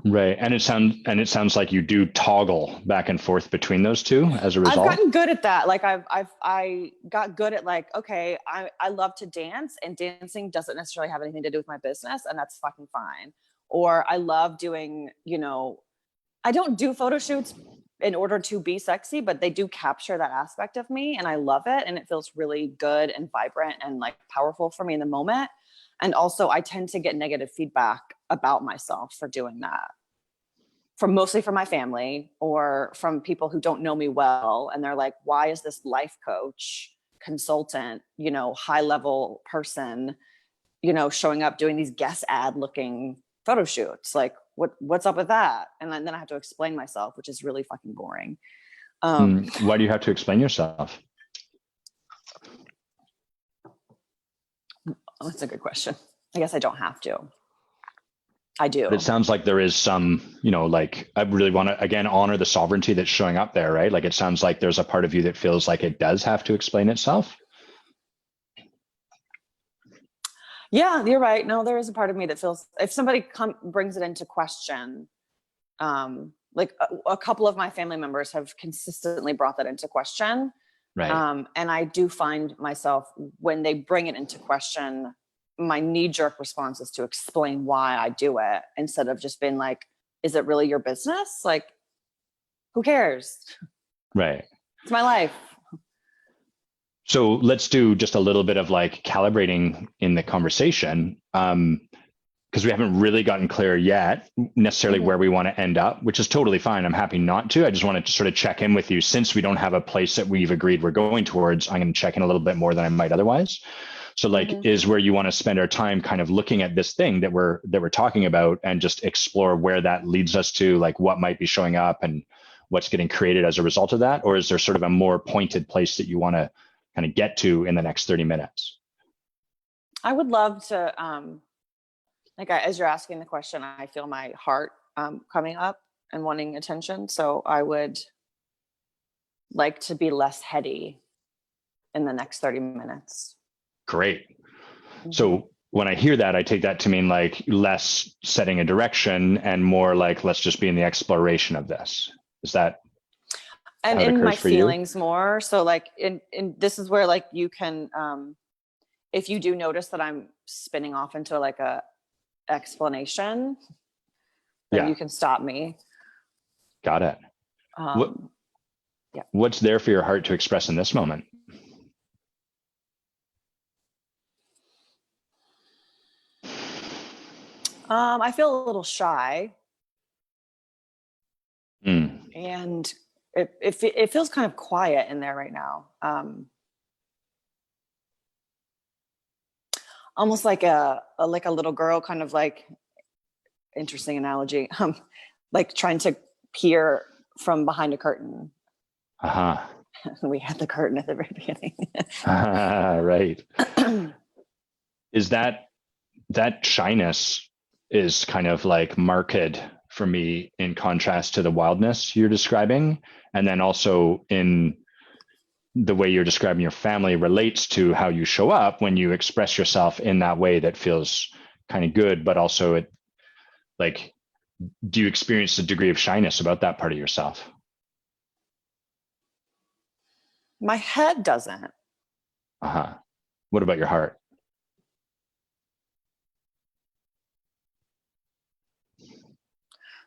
Right. And it sounds like you do toggle back and forth between those two as a I've result. gotten good at that. Like I got good at like, okay, I love to dance, and dancing doesn't necessarily have anything to do with my business, and that's fucking fine. Or I love doing, I don't do photo shoots in order to be sexy, but they do capture that aspect of me, and I love it, and it feels really good and vibrant and like powerful for me in the moment. And also I tend to get negative feedback about myself for doing that, mostly from my family or from people who don't know me well. And they're like, why is this life coach, consultant, high level person, showing up doing these guest ad looking photo shoots? Like, what's up with that? And then I have to explain myself, which is really fucking boring. Why do you have to explain yourself? That's a good question. I guess I don't have to. I do. But it sounds like there is some, like I really want to, again, honor the sovereignty that's showing up there, right? Like it sounds like there's a part of you that feels like it does have to explain itself. Yeah, you're right. No, there is a part of me that feels, if somebody brings it into question, like a couple of my family members have consistently brought that into question. Right. And I do find myself, when they bring it into question, my knee-jerk response is to explain why I do it, instead of just being like, is it really your business? Like, who cares? Right. It's my life. So let's do just a little bit of like calibrating in the conversation. Because we haven't really gotten clear yet necessarily where we want to end up, which is totally fine. I'm happy not to. I just wanted to sort of check in with you since we don't have a place that we've agreed we're going towards. I'm going to check in a little bit more than I might otherwise. So like, is where you want to spend our time kind of looking at this thing that we're talking about and just explore where that leads us to, like what might be showing up and what's getting created as a result of that? Or is there sort of a more pointed place that you want to kind of get to in the next 30 minutes? I would love to, as you're asking the question, I feel my heart coming up and wanting attention. So I would like to be less heady in the next 30 minutes. Great. So when I hear that, I take that to mean like less setting a direction and more like, let's just be in the exploration of this. Is that and how it in occurs my for you? feelings more? So like in this is where like you can, if you do notice that I'm spinning off into like a explanation, then you can stop me. Got it. What's there for your heart to express in this moment? I feel a little shy, and it feels kind of quiet in there right now. Almost like a little girl, kind of like, interesting analogy, like trying to peer from behind a curtain. We had the curtain at the very beginning. Right. Is that shyness is kind of like marked for me in contrast to the wildness you're describing, and then also in the way you're describing your family relates to how you show up when you express yourself in that way that feels kind of good, but also it, like, do you experience a degree of shyness about that part of yourself? My head doesn't. What about your heart?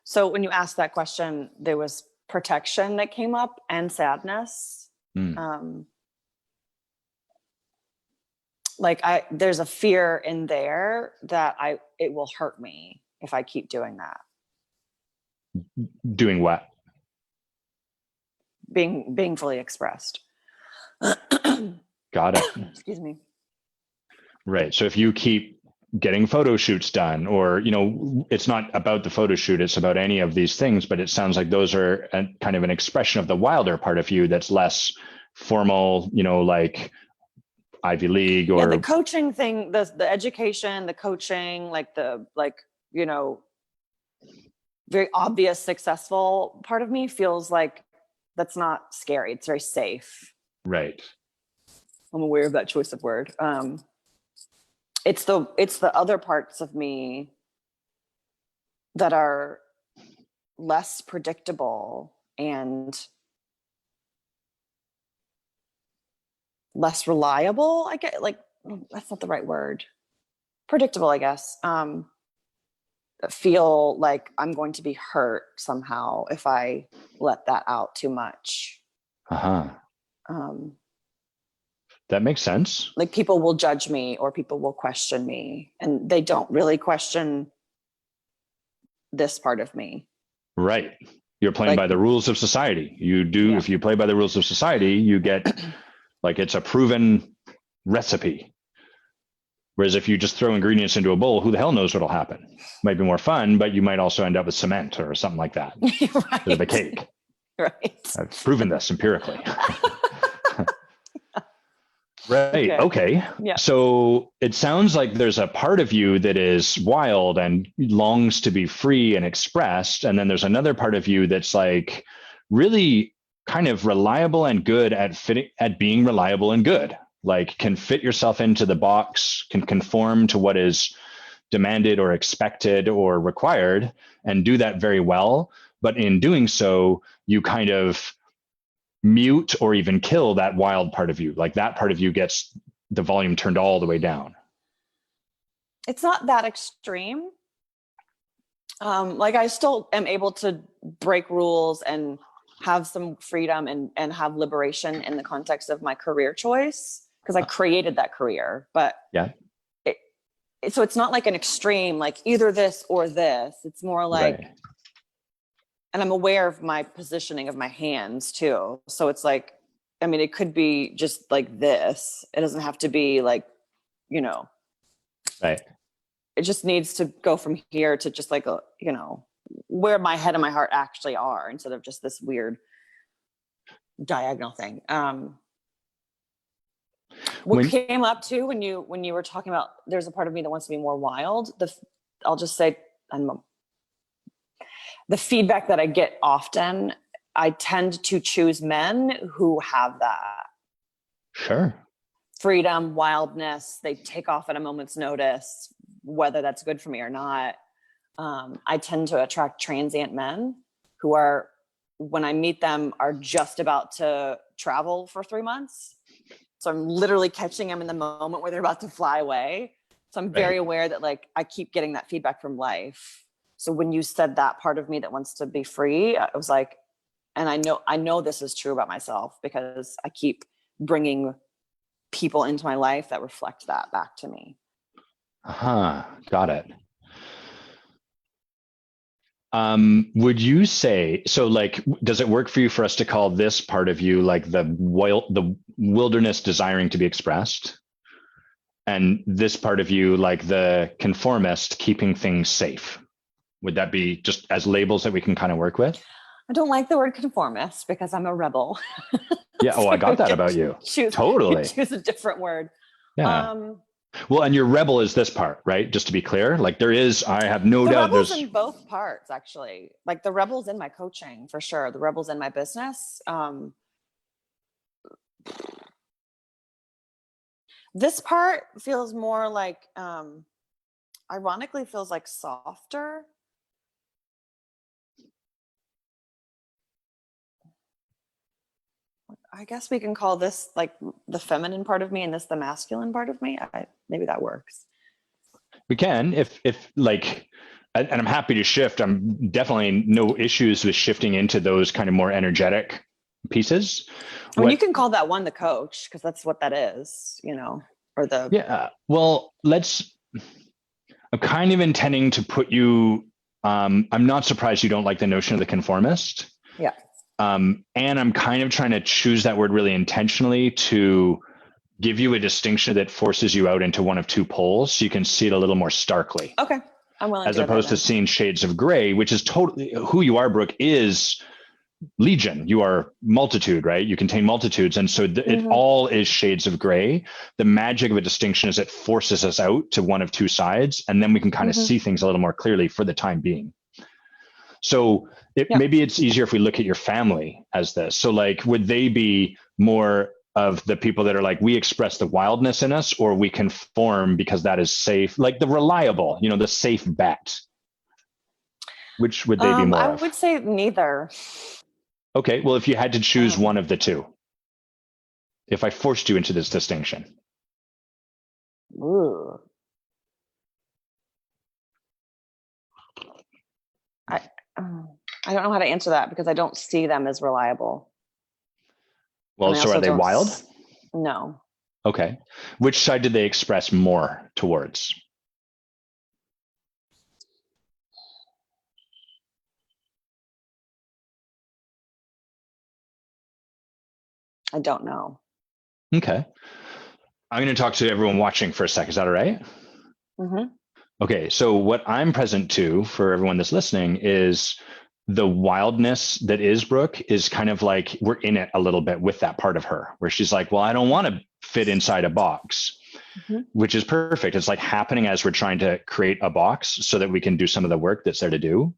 So when you asked that question, there was protection that came up and sadness. There's a fear in there that it will hurt me if I keep doing that. Doing what? Being fully expressed. Got it. Excuse me. Right. So if you keep getting photo shoots done, or, it's not about the photo shoot, it's about any of these things, but it sounds like those are kind of an expression of the wilder part of you that's less formal, like Ivy League or the coaching thing, the education, the coaching, very obvious successful part of me feels like that's not scary. It's very safe. Right. I'm aware of that choice of word. It's the other parts of me that are less predictable and less reliable. I get, like, that's not the right word. Predictable, I guess. Feel like I'm going to be hurt somehow if I let that out too much. That makes sense. Like, people will judge me or people will question me, and they don't really question this part of me. Right. You're playing by the rules of society. You do. If you play by the rules of society, you get like, it's a proven recipe. Whereas if you just throw ingredients into a bowl, who the hell knows what'll happen? Might be more fun, but you might also end up with cement or something like that. Right. With a cake. Right. I've proven this empirically. Right. Okay. Yeah. So it sounds like there's a part of you that is wild and longs to be free and expressed. And then there's another part of you that's like really kind of reliable and good at being reliable and good. Like, can fit yourself into the box, can conform to what is demanded or expected or required, and do that very well. But in doing so, you kind of mute or even kill that wild part of you. Like, that part of you gets the volume turned all the way down. It's not that extreme. I still am able to break rules and have some freedom and have liberation in the context of my career choice, because I created that career. But yeah, so it's not like an extreme, like either this or this. It's more like, right. and I'm aware of my positioning of my hands too. So it's like, I mean, it could be just like this. It doesn't have to be like, you know, Right. it just needs to go from here to just like, a, you know, where my head and my heart actually are, instead of just this weird diagonal thing. What came up too when you were talking about there's a part of me that wants to be more wild. I'll just say, the feedback that I get often, I tend to choose men who have that. Sure. Freedom, wildness, they take off at a moment's notice, whether that's good for me or not. I tend to attract transient men who are, when I meet them, are just about to travel for 3 months. So I'm literally catching them in the moment where they're about to fly away. So I'm very aware that like I keep getting that feedback from life. So when you said that part of me that wants to be free, I was like, and I know this is true about myself, because I keep bringing people into my life that reflect that back to me. Got it. Would you say, so like, does it work for you for us to call this part of you like the wilderness desiring to be expressed, and this part of you like the conformist keeping things safe? Would that be just as labels that we can kind of work with? I don't like the word conformist because I'm a rebel. Yeah. Oh, I got that about you. Totally. Choose a different word. Yeah. Well, and your rebel is this part, right? Just to be clear, like I have no doubt there's in both parts, actually. Like the rebel's in my coaching for sure. The rebel's in my business. This part feels more like, ironically feels like softer. I guess we can call this like the feminine part of me and this the masculine part of me. Maybe that works. We can, if like, and I'm happy to shift. I'm definitely no issues with shifting into those kind of more energetic pieces. I mean, you can call that one the coach, because that's what that is, you know, or the. Yeah. Well, I'm kind of intending to put you, I'm not surprised you don't like the notion of the conformist. Yeah. And I'm kind of trying to choose that word really intentionally to give you a distinction that forces you out into one of two poles, so you can see it a little more starkly. Okay. I'm willing as to opposed to seeing shades of gray, which is totally who you are, Brooke, is legion. You are multitude, right? You contain multitudes. And so it all is shades of gray. The magic of a distinction is it forces us out to one of two sides, and then we can kind of see things a little more clearly for the time being. So maybe it's easier if we look at your family as this. So like, would they be more of the people that are like, we express the wildness in us, or we conform because that is safe, like the reliable, you know, the safe bet? Which would they be more I of? would say neither. Okay, well, if you had to choose one of the two, if I forced you into this distinction. Ooh. I don't know how to answer that, because I don't see them as reliable. Well, so are they wild? No. Okay. Which side did they express more towards? I don't know. Okay. I'm going to talk to everyone watching for a sec. Is that all right? Okay. So what I'm present to for everyone that's listening is the wildness that is Brooke is kind of like, we're in it a little bit with that part of her where she's like, well, I don't want to fit inside a box, which is perfect. It's like happening as we're trying to create a box so that we can do some of the work that's there to do.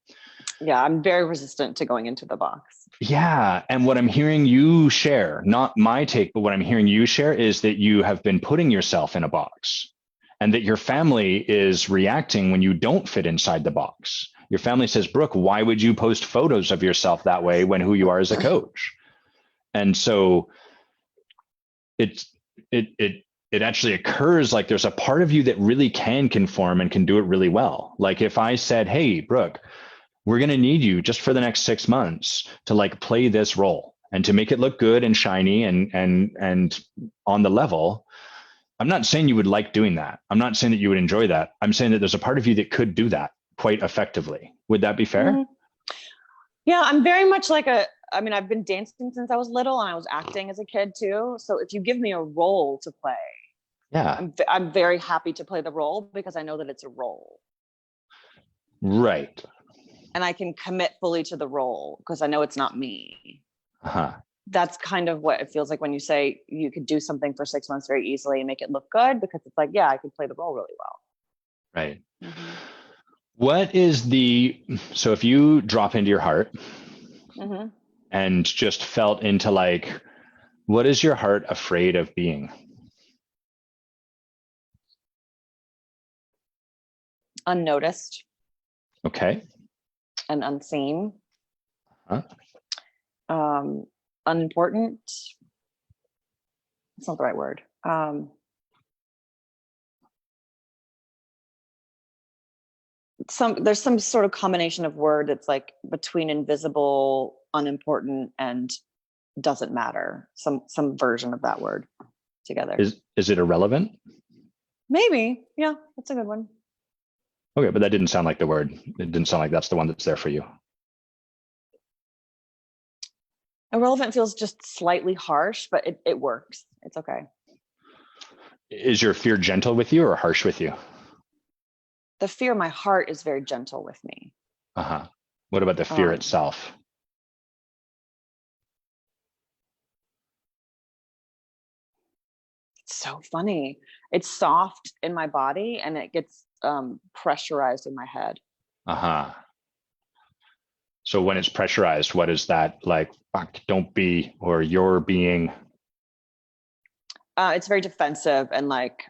Yeah, I'm very resistant to going into the box. Yeah. And what I'm hearing you share, not my take, but what I'm hearing you share is that you have been putting yourself in a box, and that your family is reacting when you don't fit inside the box. Your family says, Brooke, why would you post photos of yourself that way when who you are as a coach? And so it actually occurs like there's a part of you that really can conform and can do it really well. Like if I said, hey, Brooke, we're going to need you just for the next 6 months to like play this role and to make it look good and shiny and on the level. I'm not saying you would like doing that. I'm not saying that you would enjoy that. I'm saying that there's a part of you that could do that quite effectively. Would that be fair? Mm-hmm. Yeah, I'm very much like I've been dancing since I was little, and I was acting as a kid too. So if you give me a role to play, Yeah. I'm very happy to play the role because I know that it's a role. Right. And I can commit fully to the role because I know it's not me. Uh-huh. That's kind of what it feels like when you say you could do something for 6 months very easily and make it look good, because it's like, yeah, I could play the role really well. Right. Mm-hmm. So if you drop into your heart Mm-hmm. and just felt into like, what is your heart afraid of being? Unnoticed. Okay. And unseen. Huh? Unimportant. It's not the right word. There's some sort of combination of word that's like between invisible, unimportant, and doesn't matter. Some version of that word together. Is it irrelevant? Maybe. Yeah, that's a good one. Okay, but that didn't sound like the word. It didn't sound like that's the one that's there for you. Irrelevant feels just slightly harsh, but it works. It's okay. Is your fear gentle with you or harsh with you? The fear of my heart is very gentle with me. Uh-huh. What about the fear itself? It's so funny. It's soft in my body and it gets pressurized in my head. Uh-huh. So when it's pressurized, what is that like? Fuck, don't be, or you're being? It's very defensive and like,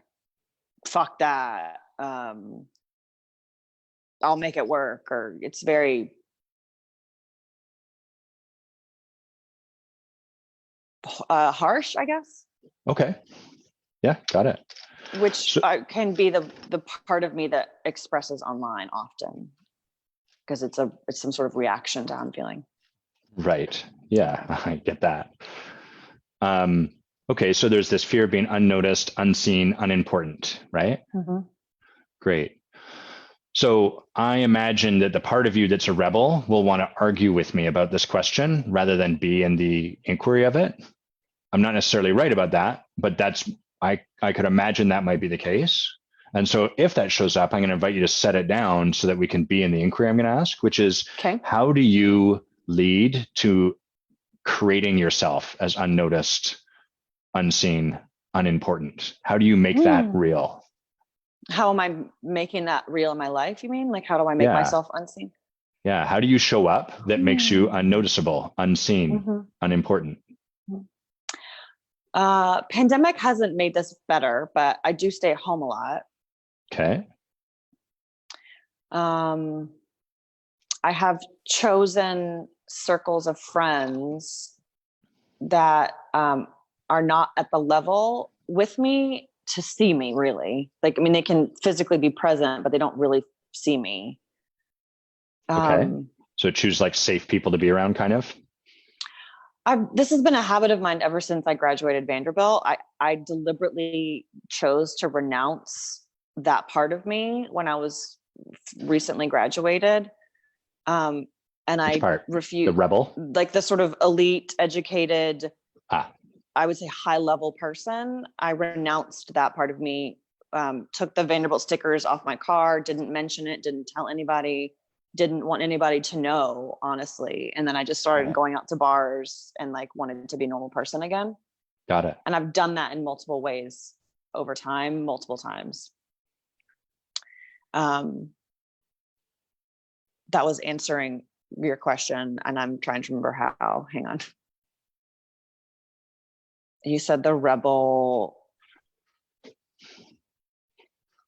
fuck that. I'll make it work. Or it's very harsh, I guess. Okay. Yeah, got it. Which can be the part of me that expresses online often, because it's some sort of reaction to how I'm feeling. Right. Yeah, I get that. Okay, so there's this fear of being unnoticed, unseen, unimportant, right? Mm-hmm. Great. So I imagine that the part of you that's a rebel will want to argue with me about this question rather than be in the inquiry of it. I'm not necessarily right about that, but I could imagine that might be the case. And so if that shows up, I'm going to invite you to set it down so that we can be in the inquiry I'm going to ask, which is, okay, how do you lead to creating yourself as unnoticed, unseen, unimportant? How do you make that real? How am I making that real in my life? You mean, like, how do I make myself unseen? Yeah. How do you show up that makes you unnoticeable, unseen, unimportant? Pandemic hasn't made this better, but I do stay at home a lot. Okay. I have chosen circles of friends that are not at the level with me to see me, really. Like, I mean, they can physically be present, but they don't really see me. Okay. So choose like safe people to be around, kind of? This has been a habit of mine ever since I graduated Vanderbilt. I deliberately chose to renounce that part of me when I was recently graduated. And Which part? refused. The rebel? Like the sort of elite, educated, I would say high level person. I renounced that part of me, took the Vanderbilt stickers off my car, didn't mention it, didn't tell anybody, didn't want anybody to know, honestly. And then I just started going out to bars and like wanted to be a normal person again. Got it. And I've done that in multiple ways over time, multiple times. That was answering your question, and I'm trying to remember how. Hang on. You said the rebel. Do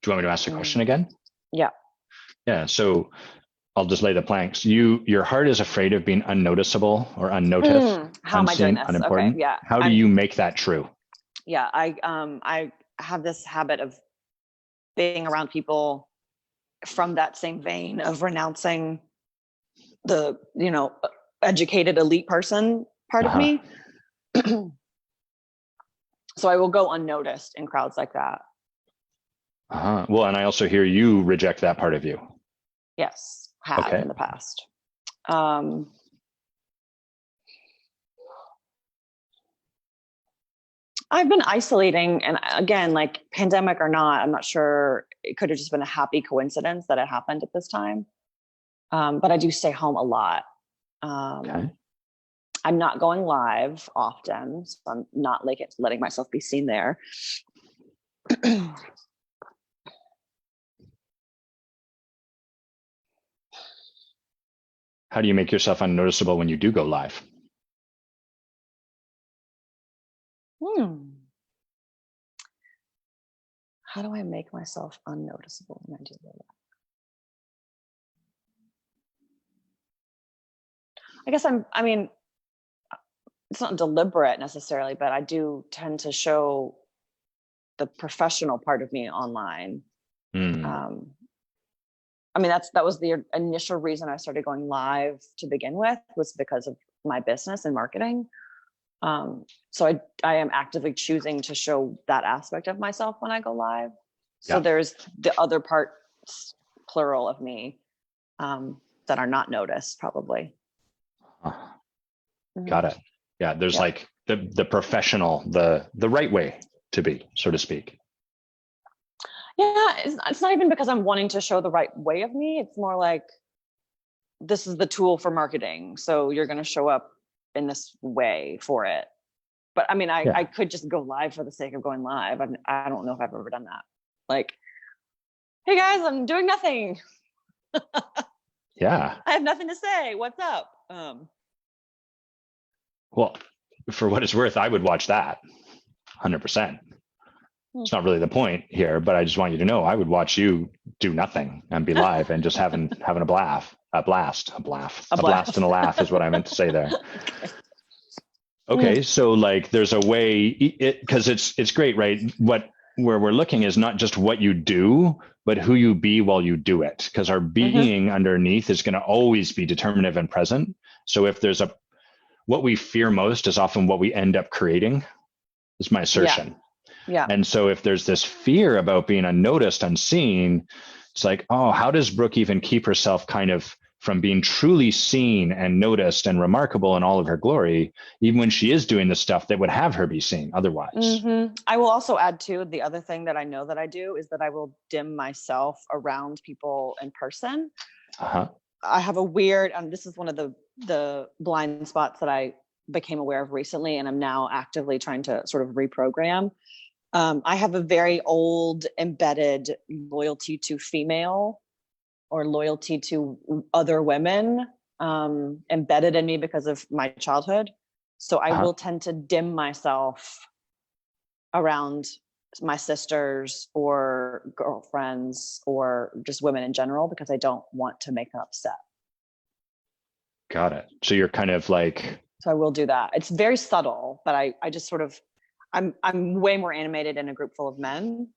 you want me to ask the question again? Yeah. Yeah. So I'll just lay the planks. Your heart is afraid of being unnoticeable or unnoticed. How am I doing this? Unimportant. Okay. Yeah. How do you make that true? Yeah. I have this habit of being around people from that same vein of renouncing the, educated elite person part of me. So I will go unnoticed in crowds like that. Well, and I also hear you reject that part of you. Yes, have in the past. I've been isolating, and again, like pandemic or not, I'm not sure. It could have just been a happy coincidence that it happened at this time. But I do stay home a lot. I'm not going live often, so I'm not letting myself be seen there. How do you make yourself unnoticeable when you do go live? How do I make myself unnoticeable when I do go live? I guess it's not deliberate necessarily, but I do tend to show the professional part of me online. That was the initial reason I started going live to begin with, was because of my business and marketing. So I am actively choosing to show that aspect of myself when I go live. So there's the other parts, plural, of me that are not noticed, probably. Got it. Yeah, there's like the professional, the right way to be, so to speak. Yeah, it's not even because I'm wanting to show the right way of me. It's more like, this is the tool for marketing, so you're going to show up in this way for it. But I mean, I could just go live for the sake of going live. I don't know if I've ever done that. Like, hey guys, I'm doing nothing. Yeah. I have nothing to say. What's up? Well, for what it's worth, I would watch that 100%. It's not really the point here, but I just want you to know I would watch you do nothing and be live and just having a blast and a laugh is what I meant to say there. Okay, so like there's a way, because it's great, right? Where we're looking is not just what you do, but who you be while you do it, because our being underneath is going to always be determinative and present. So if there's what we fear most is often what we end up creating, is my assertion. Yeah. And so if there's this fear about being unnoticed, unseen, it's like, oh, how does Brooke even keep herself kind of from being truly seen and noticed and remarkable in all of her glory, even when she is doing the stuff that would have her be seen otherwise? I will also add too, the other thing that I know that I do is that I will dim myself around people in person. I have a weird, this is one of the blind spots that I became aware of recently, and I'm now actively trying to sort of reprogram. I have a very old embedded loyalty to female, or loyalty to other women, embedded in me because of my childhood. So I will tend to dim myself around my sisters or girlfriends or just women in general, because I don't want to make them upset. Got it. So you're kind of like... So I will do that. It's very subtle, but I just sort of, I'm way more animated in a group full of men.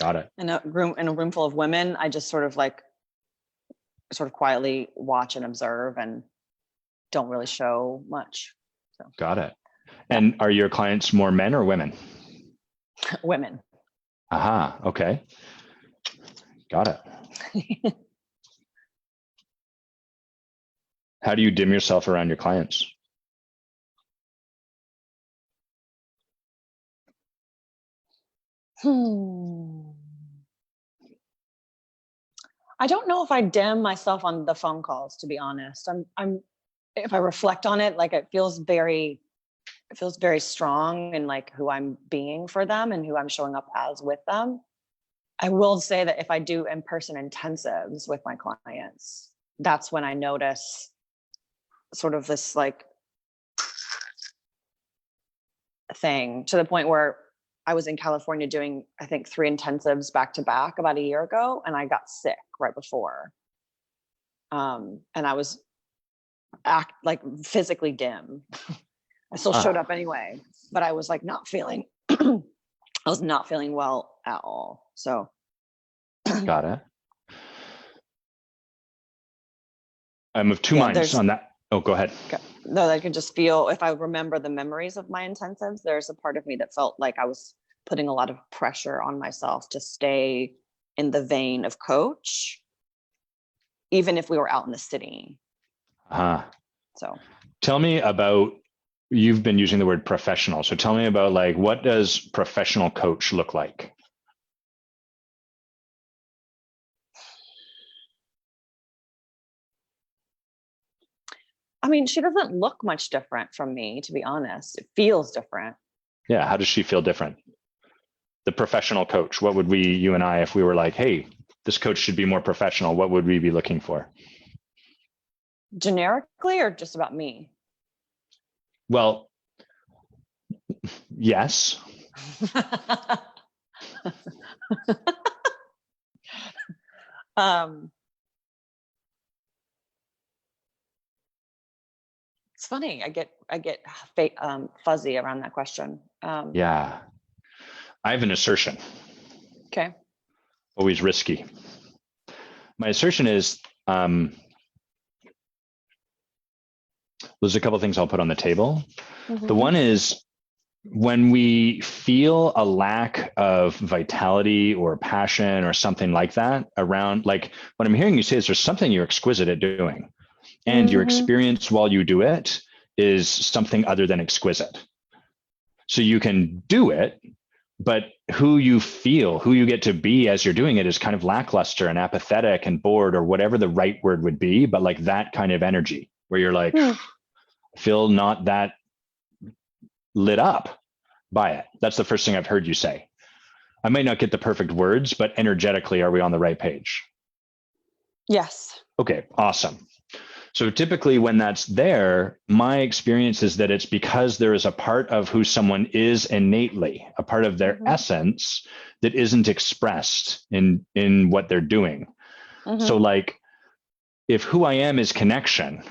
Got it. In a room full of women, I just sort of quietly watch and observe and don't really show much. So. Got it. And are your clients more men or women? Women. Okay. Got it. How do you dim yourself around your clients? I don't know if I dim myself on the phone calls, to be honest. If I reflect on it, like it feels very strong in like who I'm being for them and who I'm showing up as with them. I will say that if I do in-person intensives with my clients, that's when I notice sort of this like thing, to the point where I was in California doing, I think, 3 intensives back to back about a year ago, and I got sick right before. And I was physically dim. I still showed up anyway, but I was like not feeling, I was not feeling well at all. So. Got it. I'm of two minds on that. Oh, go ahead. No, I can just feel, if I remember the memories of my intensives, there's a part of me that felt like I was putting a lot of pressure on myself to stay in the vein of coach, even if we were out in the city. So tell me about, you've been using the word professional. So tell me about, like, what does professional coach look like? I mean, she doesn't look much different from me, to be honest. It feels different. Yeah. How does she feel different? The professional coach, what would we, you and I, if we were like, hey, this coach should be more professional, what would we be looking for? Generically, or just about me? Well, yes. It's funny. I get fuzzy around that question. Yeah. I have an assertion. Okay. Always risky. My assertion is, there's a couple of things I'll put on the table. Mm-hmm. The one is, when we feel a lack of vitality or passion or something like that around, like what I'm hearing you say is there's something you're exquisite at doing, and your experience while you do it is something other than exquisite. So you can do it, but who you feel, who you get to be as you're doing it is kind of lackluster and apathetic and bored, or whatever the right word would be, but like that kind of energy where you're like, I feel not that lit up by it. That's the first thing I've heard you say. I might not get the perfect words, but energetically, are we on the right page? Yes. Okay, awesome. So typically when that's there, my experience is that it's because there is a part of who someone is innately, a part of their essence that isn't expressed in what they're doing. So like, if who I am is connection,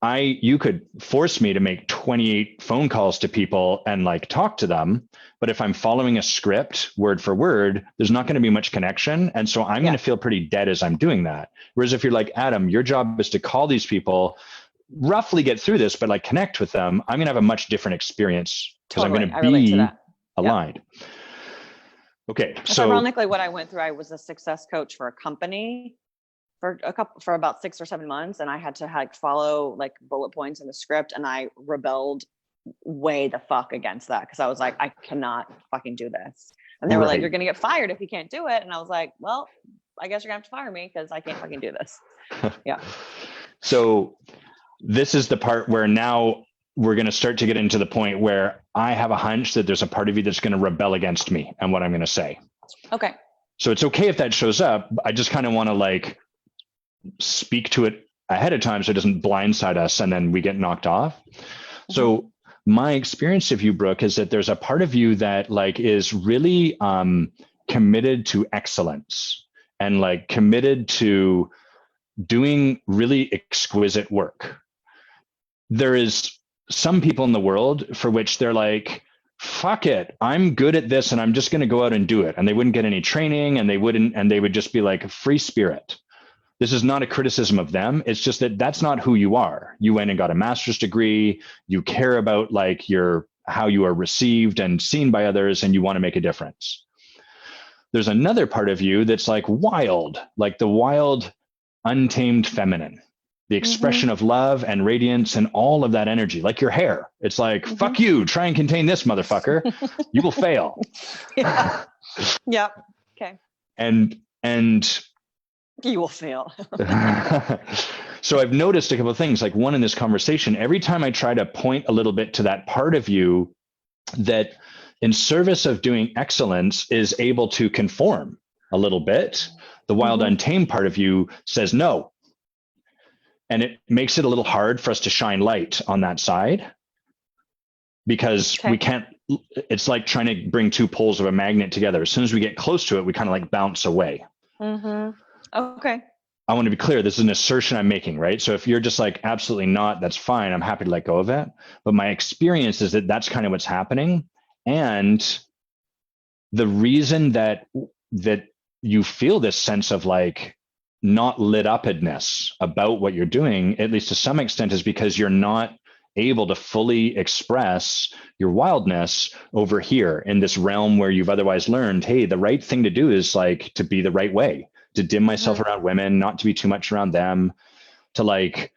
you could force me to make 28 phone calls to people and like talk to them. But if I'm following a script word for word, there's not going to be much connection. And so I'm going to feel pretty dead as I'm doing that. Whereas if you're like, Adam, your job is to call these people, roughly get through this, but like connect with them, I'm going to have a much different experience because I'm going to be aligned. Yeah. Okay. So ironically, what I went through, I was a success coach for a company for about 6 or 7 months, and I had to follow like bullet points in the script, and I rebelled way the fuck against that because I was like, I cannot fucking do this. And they were like, you're gonna get fired if you can't do it. And I was like, well, I guess you're gonna have to fire me because I can't fucking do this. Yeah. So this is the part where now we're going to start to get into the point where I have a hunch that there's a part of you that's going to rebel against me and what I'm going to say. Okay. So it's okay if that shows up. I just kind of want to like speak to it ahead of time so it doesn't blindside us and then we get knocked off. So my experience of you, Brooke, is that there's a part of you that like is really committed to excellence and like committed to doing really exquisite work. There is some people in the world for which they're like, fuck it, I'm good at this and I'm just going to go out and do it. And they wouldn't get any training and they would just be like a free spirit. This is not a criticism of them. It's just that that's not who you are. You went and got a master's degree. You care about like how you are received and seen by others, and you want to make a difference. There's another part of you that's like wild, like the wild, untamed feminine, the expression of love and radiance and all of that energy, like your hair. It's like, fuck you, try and contain this motherfucker. You will fail. Yeah. Okay. And you will fail. So I've noticed a couple of things. Like one in this conversation, every time I try to point a little bit to that part of you that in service of doing excellence is able to conform a little bit, the wild untamed part of you says no. And it makes it a little hard for us to shine light on that side because we can't, it's like trying to bring two poles of a magnet together. As soon as we get close to it, we kind of like bounce away. Okay. I want to be clear. This is an assertion I'm making, right? So if you're just like, absolutely not, that's fine. I'm happy to let go of it. But my experience is that that's kind of what's happening. And the reason that you feel this sense of like not lit upness about what you're doing, at least to some extent, is because you're not able to fully express your wildness over here in this realm where you've otherwise learned, hey, the right thing to do is like to be the right way, to dim myself around women, not to be too much around them, to like,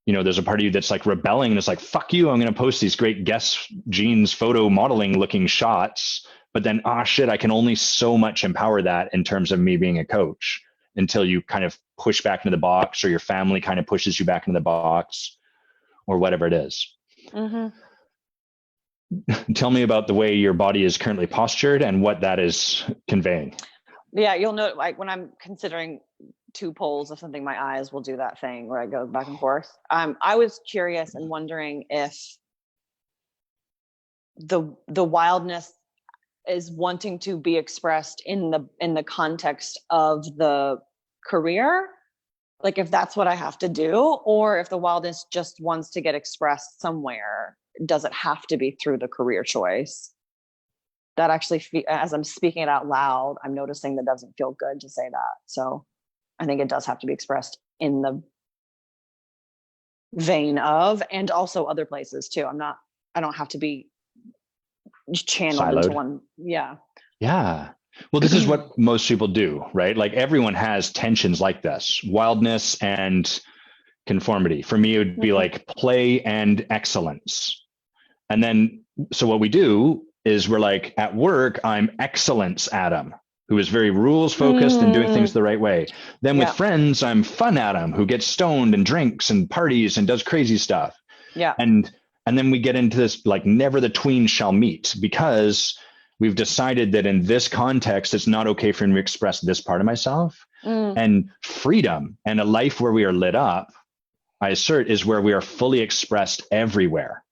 you know, there's a part of you that's like rebelling and it's like, fuck you, I'm going to post these great Guess jeans photo modeling looking shots. But then, shit, I can only so much empower that in terms of me being a coach until you kind of push back into the box, or your family kind of pushes you back into the box, or whatever it is. Tell me about the way your body is currently postured and what that is conveying. Yeah, you'll know, like when I'm considering two poles of something, my eyes will do that thing where I go back and forth. I was curious and wondering if the wildness is wanting to be expressed in the context of the career, like if that's what I have to do, or if the wildness just wants to get expressed somewhere. Does it have to be through the career choice? That actually, as I'm speaking it out loud, I'm noticing that doesn't feel good to say that. So I think it does have to be expressed in the vein of, and also other places too. I don't have to be channeled Siloed into one. Yeah. Yeah. Well, this is what most people do, right? Like everyone has tensions like this, wildness and conformity. For me, it would be like play and excellence. And then, so what we do is we're like, at work, I'm excellence Adam, who is very rules focused and doing things the right way. Then with friends, I'm fun Adam, who gets stoned and drinks and parties and does crazy stuff. Yeah. And then we get into this, like, never the tween shall meet, because we've decided that in this context, it's not okay for me to express this part of myself. And freedom and a life where we are lit up, I assert, is where we are fully expressed everywhere.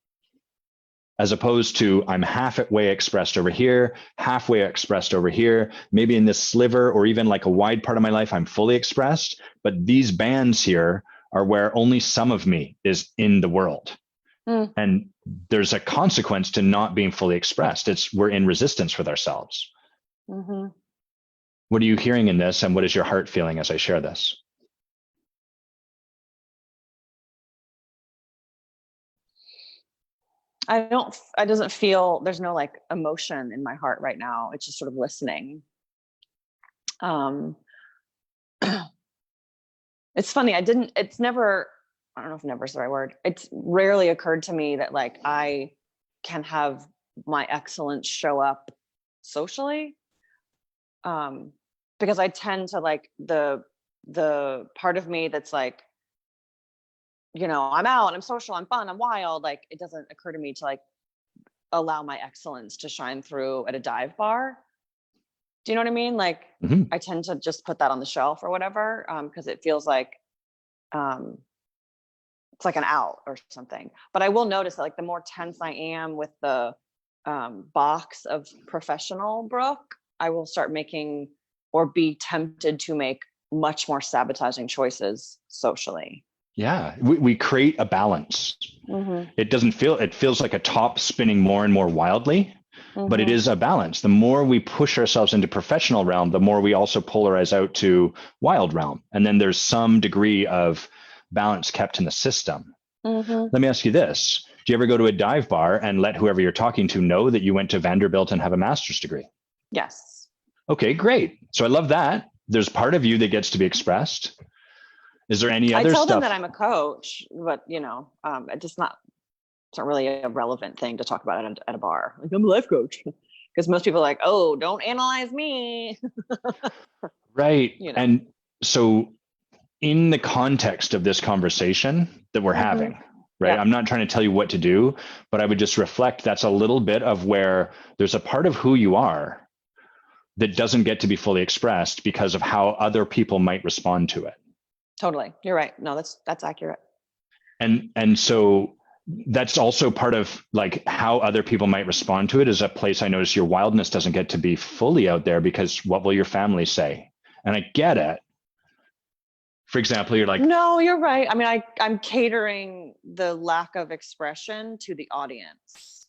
As opposed to I'm halfway expressed over here, halfway expressed over here, maybe in this sliver or even like a wide part of my life, I'm fully expressed. But these bands here are where only some of me is in the world. And there's a consequence to not being fully expressed. We're in resistance with ourselves. What are you hearing in this, and what is your heart feeling as I share this? I doesn't feel, there's no like emotion in my heart right now. It's just sort of listening. It's funny. It's never, I don't know if never is the right word. It's rarely occurred to me that like I can have my excellence show up socially. Because I tend to like the part of me that's like, you know, I'm out, I'm social, I'm fun, I'm wild. Like it doesn't occur to me to like allow my excellence to shine through at a dive bar. Do you know what I mean? Like I tend to just put that on the shelf or whatever, because it feels like it's like an out or something. But I will notice that like the more tense I am with the box of professional Brooke, I will start making or be tempted to make much more sabotaging choices socially. Yeah, we create a balance. It feels like a top spinning more and more wildly, but it is a balance. The more we push ourselves into professional realm, the more we also polarize out to wild realm. And then there's some degree of balance kept in the system. Let me ask you this. Do you ever go to a dive bar and let whoever you're talking to know that you went to Vanderbilt and have a master's degree? Yes. Okay, great. So I love that. There's part of you that gets to be expressed. Is there any other I tell stuff? them that I'm a coach, but you know, it's not really a relevant thing to talk about at a bar. Like I'm a life coach, because most people are like, oh, don't analyze me. Right. You know. And so in the context of this conversation that we're having, right? Yeah. I'm not trying to tell you what to do, but I would just reflect that's a little bit of where there's a part of who you are that doesn't get to be fully expressed because of how other people might respond to it. Totally. You're right. No, that's accurate. And so that's also part of like how other people might respond to it is a place I notice your wildness doesn't get to be fully out there, because what will your family say? And I get it. For example, you're like, no, you're right. I mean, I'm catering the lack of expression to the audience.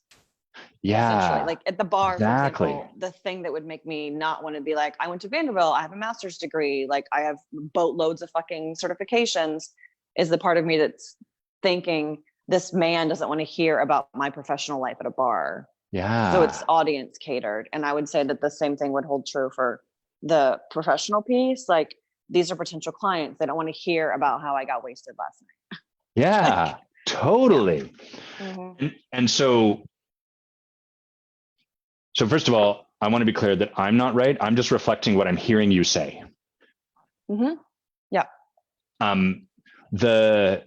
Essentially, Yeah, like at the bar, exactly. for example, the thing that would make me not want to be like, I went to Vanderbilt, I have a master's degree, like I have boatloads of fucking certifications, is the part of me that's thinking this man doesn't want to hear about my professional life at a bar. So it's Yeah. audience catered. And I would say that the same thing would hold true for the professional piece. Like, these are potential clients. They don't want to hear about how I got wasted last night. Yeah, Like, totally. yeah. Mm-hmm. And so first of all, I want to be clear that I'm not right. I'm just reflecting what I'm hearing you say. Mm-hmm. Yeah. The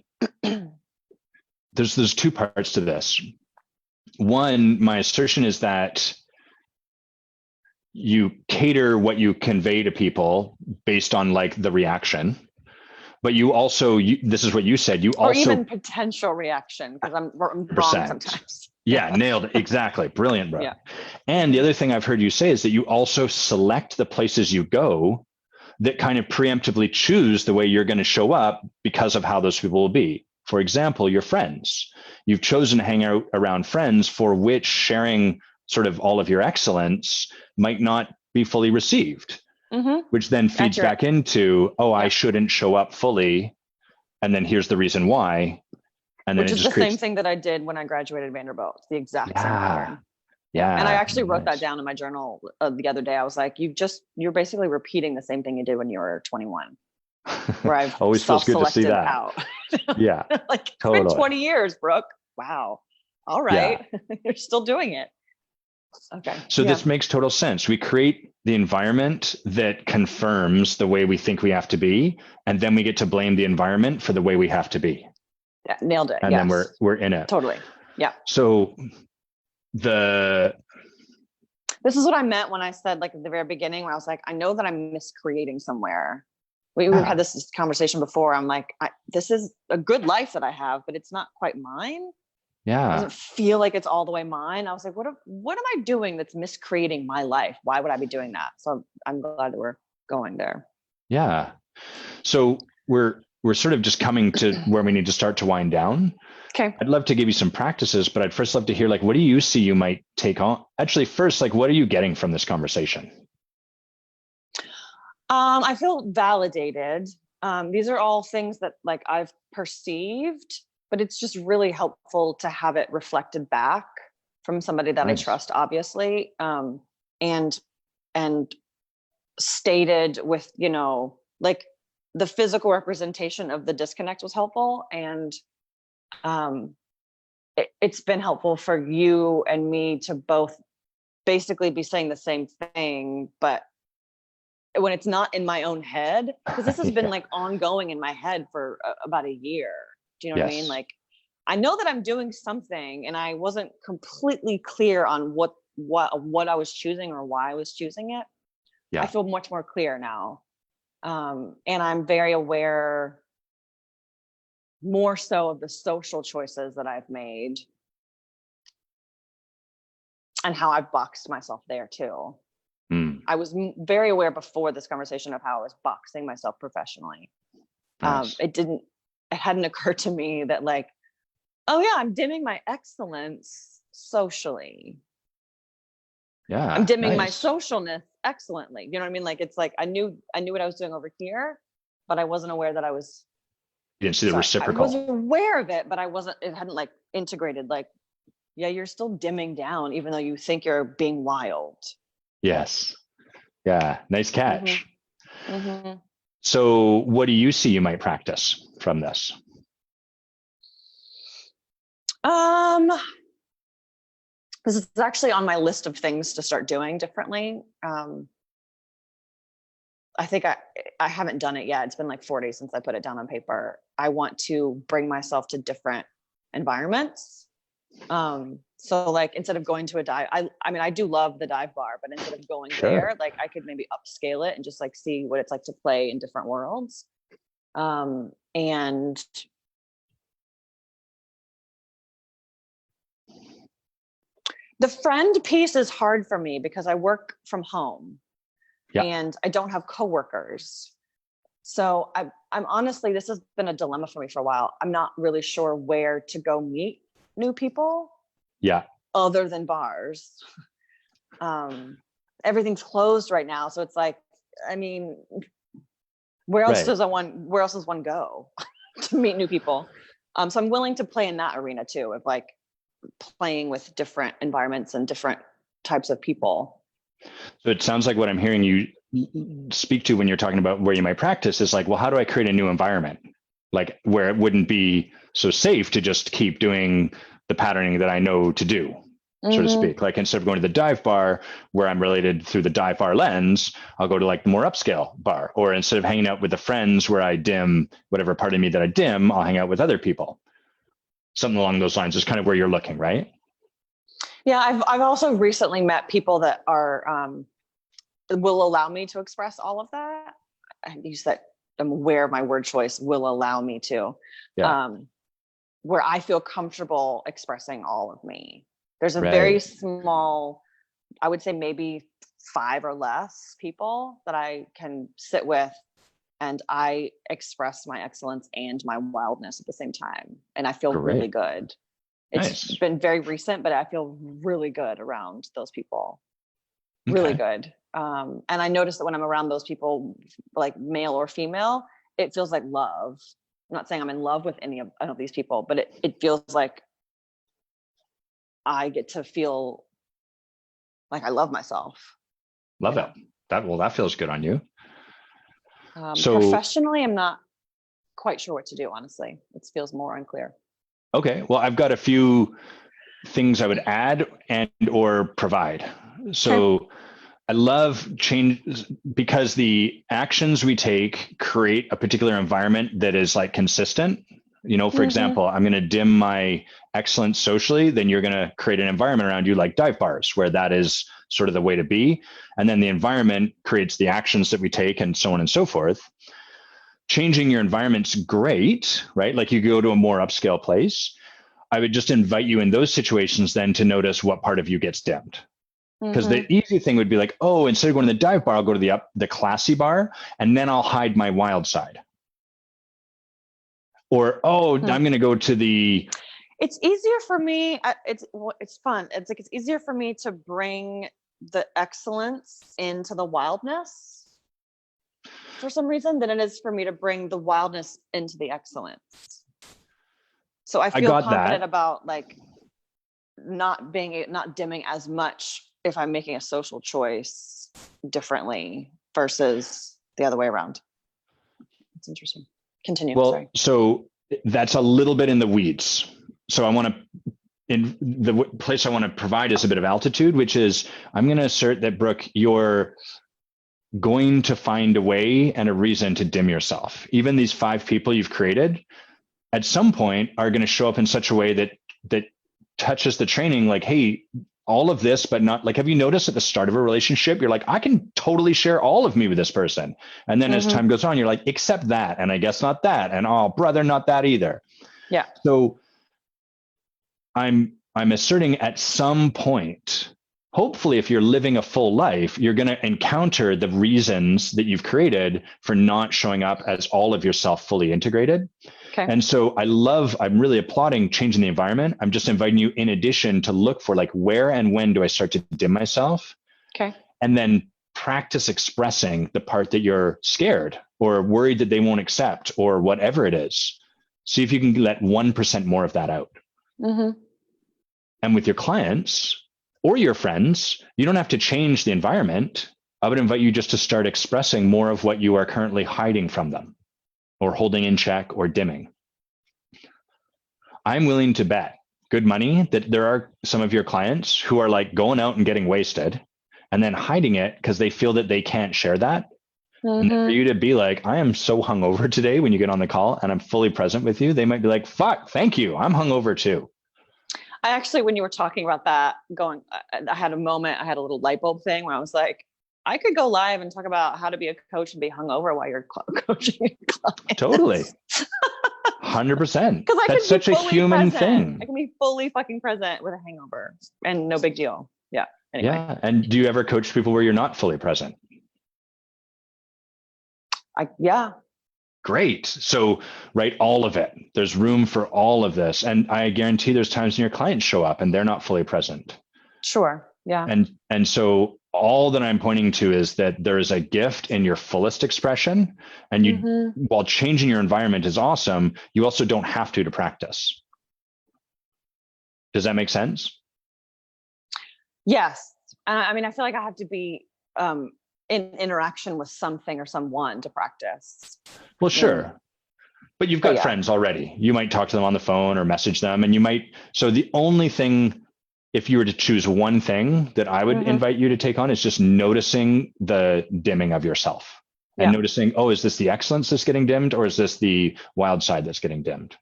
there's two parts to this. One, my assertion is that you cater what you convey to people based on like the reaction, but you also this is what you said. You Or also even potential reaction, because I'm wrong 100%. sometimes. Yeah, nailed it. Exactly. Brilliant, bro. Yeah. And the other thing I've heard you say is that you also select the places you go that kind of preemptively choose the way you're going to show up because of how those people will be. For example, your friends. You've chosen to hang out around friends for which sharing sort of all of your excellence might not be fully received, which then feeds Accurate. back into, oh, I Yeah. shouldn't show up fully. And then here's the reason why. And then Which it is just the creates. same thing that I did when I graduated Vanderbilt. It's the exact same pattern. Yeah. And I actually wrote Nice. that down in my journal the other day. I was like, you're basically repeating the same thing you did when you were 21, where I've Always feels good to see self-selected that. out. Yeah. Like, it's Totally. been 20 years, Brooke. Wow. All right. Yeah. You're still doing it. Okay. So this makes total sense. We create the environment that confirms the way we think we have to be, and then we get to blame the environment for the way we have to be. Yeah, nailed it. And then we're in it. Totally. Yeah. So this is what I meant when I said, like, at the very beginning, when I was like, I know that I'm miscreating somewhere. We've had this conversation before. I'm like, this is a good life that I have, but it's not quite mine. Yeah. It doesn't feel like it's all the way mine. I was like, what am I doing that's miscreating my life? Why would I be doing that? So I'm glad that we're going there. Yeah. So we're sort of just coming to where we need to start to wind down. Okay. I'd love to give you some practices, but I'd first love to hear, like, what do you see you might take on? Actually, first, like, what are you getting from this conversation? I feel validated. These are all things that, like, I've perceived, but it's just really helpful to have it reflected back from somebody that I trust, obviously, and stated with, like, the physical representation of the disconnect was helpful, and it's been helpful for you and me to both basically be saying the same thing, but when it's not in my own head, because this has been like ongoing in my head for about a year. Do you know what I mean? Like, I know that I'm doing something, and I wasn't completely clear on what I was choosing or why I was choosing it. I feel much more clear now. And I'm very aware more so of the social choices that I've made and how I've boxed myself there too. I was very aware before this conversation of how I was boxing myself professionally. Nice. It hadn't occurred to me that, like, oh yeah, I'm dimming my excellence socially. Yeah. I'm dimming my socialness excellently. You know what I mean? Like, it's like, I knew what I was doing over here, but I wasn't aware that I was. You didn't see the reciprocal. I was aware of it, but it hadn't, like, integrated, like, yeah, you're still dimming down, even though you think you're being wild. Yes. Yeah. Nice catch. Mm-hmm. So what do you see you might practice from this? This is actually on my list of things to start doing differently. I think I haven't done it yet. It's been like 4 days since I put it down on paper. I want to bring myself to different environments. So, like, instead of going to a dive, I mean, I do love the dive bar, but instead of going there, like, I could maybe upscale it and just, like, see what it's like to play in different worlds. And the friend piece is hard for me because I work from home and I don't have coworkers. So I'm honestly, this has been a dilemma for me for a while. I'm not really sure where to go meet new people. Yeah. other than bars. Everything's closed right now. So it's like, I mean, where else does one go to meet new people? So I'm willing to play in that arena too, of like playing with different environments and different types of people. So it sounds like what I'm hearing you speak to when you're talking about where you might practice is like, well, how do I create a new environment? Like where it wouldn't be so safe to just keep doing the patterning that I know to do, so to speak. Like instead of going to the dive bar where I'm related through the dive bar lens, I'll go to like the more upscale bar. Or instead of hanging out with the friends where I dim whatever part of me that I dim, I'll hang out with other people. Something along those lines is kind of where you're looking, right? Yeah, I've also recently met people that are will allow me to express all of that. I use that. I'm aware of my word choice. Will allow me to, where I feel comfortable expressing all of me. There's a very small, I would say maybe 5 or less people that I can sit with, and I express my excellence and my wildness at the same time, and I feel really good. It's been very recent, but I feel really good around those people. Really good. And I notice that when I'm around those people, like male or female, it feels like love. I'm not saying I'm in love with any of these people, but it feels like I get to feel like I love myself. Love it. That feels good on you. So professionally, I'm not quite sure what to do, honestly. It feels more unclear. Okay. Well, I've got a few things I would add and or provide. So I love change because the actions we take create a particular environment that is like consistent. You know, for example, I'm going to dim my excellence socially, then you're going to create an environment around you like dive bars where that is sort of the way to be. And then the environment creates the actions that we take and so on and so forth. Changing your environment's great, right? Like you go to a more upscale place. I would just invite you in those situations then to notice what part of you gets dimmed. Because the easy thing would be like, oh, instead of going to the dive bar, I'll go to the classy bar, and then I'll hide my wild side. Or, I'm going to go to the. It's easier for me. It's fun. It's like it's easier for me to bring the excellence into the wildness for some reason than it is for me to bring the wildness into the excellence. So I feel confident about like not dimming as much if I'm making a social choice differently versus the other way around. It's interesting. Continue. Well, sorry. So that's a little bit in the weeds. So in the place I want to provide is a bit of altitude, which is I'm going to assert that, Brooke, you're going to find a way and a reason to dim yourself. Even these 5 people you've created at some point are going to show up in such a way that touches the training like, hey, all of this, but not like, have you noticed at the start of a relationship, you're like, I can totally share all of me with this person. And then as time goes on, you're like, except that. And I guess not that. And oh, brother, not that either. Yeah. So I'm asserting at some point, hopefully, if you're living a full life, you're going to encounter the reasons that you've created for not showing up as all of yourself fully integrated. Okay. And so I'm really applauding changing the environment. I'm just inviting you in addition to look for like, where and when do I start to dim myself? Okay. And then practice expressing the part that you're scared or worried that they won't accept or whatever it is. See if you can let 1% more of that out. And with your clients or your friends, you don't have to change the environment. I would invite you just to start expressing more of what you are currently hiding from them or holding in check or dimming. I'm willing to bet good money that there are some of your clients who are like going out and getting wasted and then hiding it because they feel that they can't share that. And for you to be like, I am so hungover today when you get on the call and I'm fully present with you, they might be like, fuck, thank you. I'm hungover too. I actually, when you were talking about that, I had a moment, I had a little light bulb thing where I was like, I could go live and talk about how to be a coach and be hungover while you're coaching your clients. Totally. 100%. Because that's such a human thing. I can be fully fucking present with a hangover and no big deal. Yeah. Anyway. Yeah. And do you ever coach people where you're not fully present? Yeah. Great. So write all of it. There's room for all of this. And I guarantee there's times when your clients show up and they're not fully present. Sure. Yeah. And so all that I'm pointing to is that there is a gift in your fullest expression. And you, while changing your environment is awesome, you also don't have to practice. Does that make sense? Yes. I mean, I feel like I have to be in interaction with something or someone to practice. Well, sure. But you've got friends already. You might talk to them on the phone or message them, and you might. So the only thing, if you were to choose one thing that I would invite you to take on, is just noticing the dimming of yourself and noticing, oh, is this the excellence that's getting dimmed, or is this the wild side that's getting dimmed?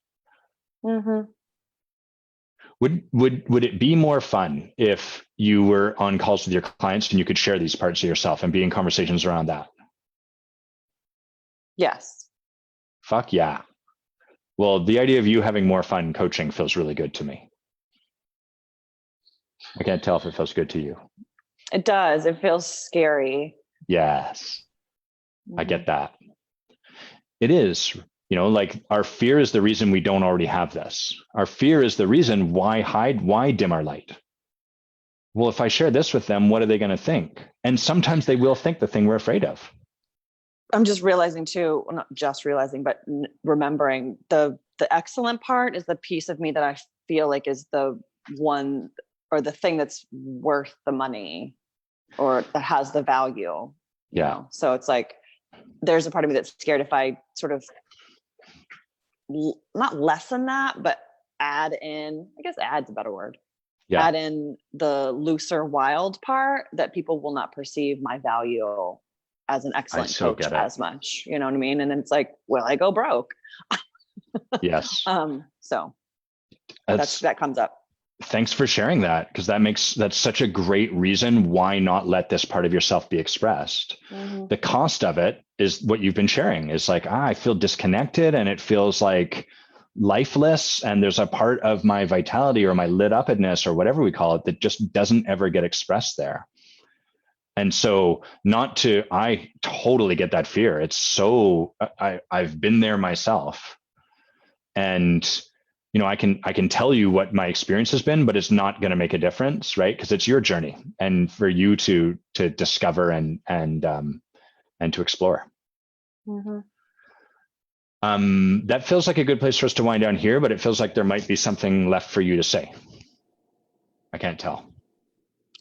Would it be more fun if you were on calls with your clients and you could share these parts of yourself and be in conversations around that? Yes. Fuck yeah. Well, the idea of you having more fun coaching feels really good to me. I can't tell if it feels good to you. It does. It feels scary. Yes. I get that. It is. You know, like our fear is the reason we don't already have this. Our fear is the reason why dim our light. Well, if I share this with them, what are they going to think? And sometimes they will think the thing we're afraid of. I'm just realizing too, well, not just realizing, but remembering the excellent part is the piece of me that I feel like is the one or the thing that's worth the money or that has the value. You know? So it's like, there's a part of me that's scared if I sort of not lessen that, but add in, I guess add's a better word. Add in the looser wild part, that people will not perceive my value as an excellent coach as much. You know what I mean? And then it's like, well, I go broke. Yes. So that comes up. Thanks for sharing that, because that's such a great reason why not let this part of yourself be expressed. The cost of it is what you've been sharing. Is like, I feel disconnected and it feels like lifeless, and there's a part of my vitality or my lit upness or whatever we call it that just doesn't ever get expressed there. And so I totally get that fear. It's so, I've been there myself, and you know, I can tell you what my experience has been, but it's not going to make a difference, right? Because it's your journey, and for you to discover and to explore. That feels like a good place for us to wind down here, but it feels like there might be something left for you to say. I can't tell.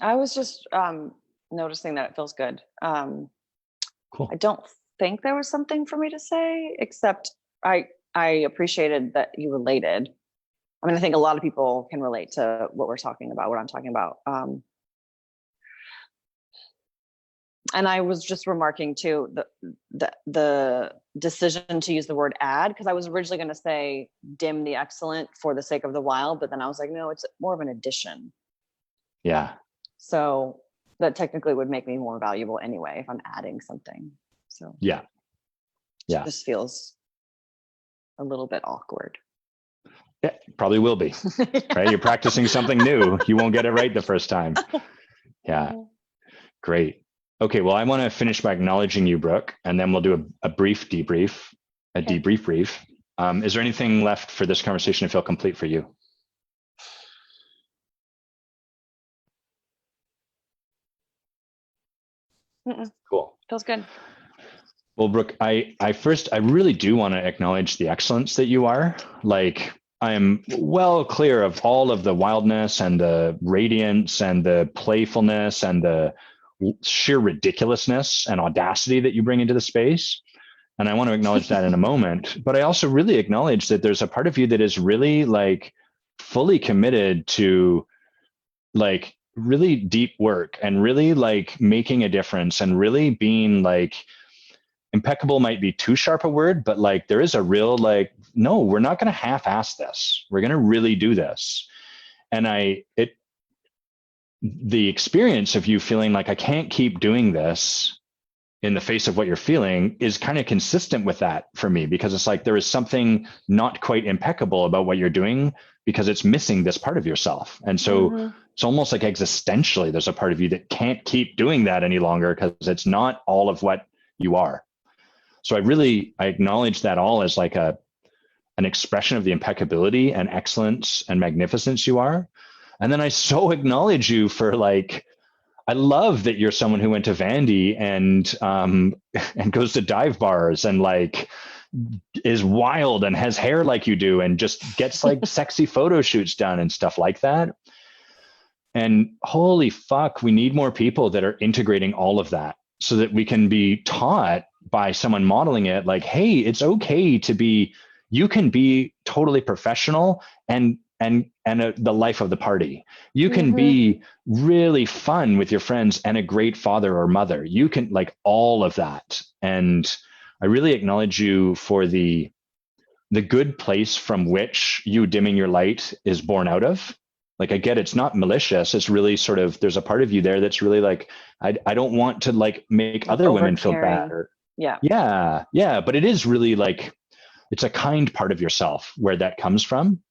I was just noticing that it feels good. Cool. I don't think there was something for me to say, except I appreciated that you related. I mean, I think a lot of people can relate to what we're talking about, what I'm talking about. And I was just remarking too, the decision to use the word add, because I was originally going to say dim the excellent for the sake of the wild, but then I was like, no, it's more of an addition. Yeah. So that technically would make me more valuable anyway if I'm adding something. So yeah. It just feels a little bit awkward. Yeah, probably will be. Right? You're practicing something new. You won't get it right the first time. Yeah. Great. Okay. Well, I want to finish by acknowledging you, Brooke, and then we'll do a brief debrief, debrief brief. Is there anything left for this conversation to feel complete for you? Cool. Feels good. Well, Brooke, I really do want to acknowledge the excellence that you are. Like, I'm well clear of all of the wildness and the radiance and the playfulness and the sheer ridiculousness and audacity that you bring into the space. And I want to acknowledge that in a moment. But I also really acknowledge that there's a part of you that is really like fully committed to like really deep work and really like making a difference and really being like, impeccable might be too sharp a word, but like there is a real like, no, we're not going to half-ass this. We're going to really do this. And the experience of you feeling like I can't keep doing this in the face of what you're feeling is kind of consistent with that for me, because it's like there is something not quite impeccable about what you're doing because it's missing this part of yourself. And so it's almost like existentially, there's a part of you that can't keep doing that any longer because it's not all of what you are. So I acknowledge that all as like an expression of the impeccability and excellence and magnificence you are. And then I so acknowledge you for like, I love that you're someone who went to Vandy and goes to dive bars and like is wild and has hair like you do and just gets like sexy photo shoots done and stuff like that. And holy fuck, we need more people that are integrating all of that so that we can be taught by someone modeling it like, hey, it's okay to be, you can be totally professional and the life of the party. You can be really fun with your friends and a great father or mother. You can like all of that. And I really acknowledge you for the good place from which you dimming your light is born out of. Like I get it's not malicious. It's really sort of, there's a part of you there that's really like, I don't want to like make other women feel bad. Or, yeah. But it is really like, it's a kind part of yourself where that comes from.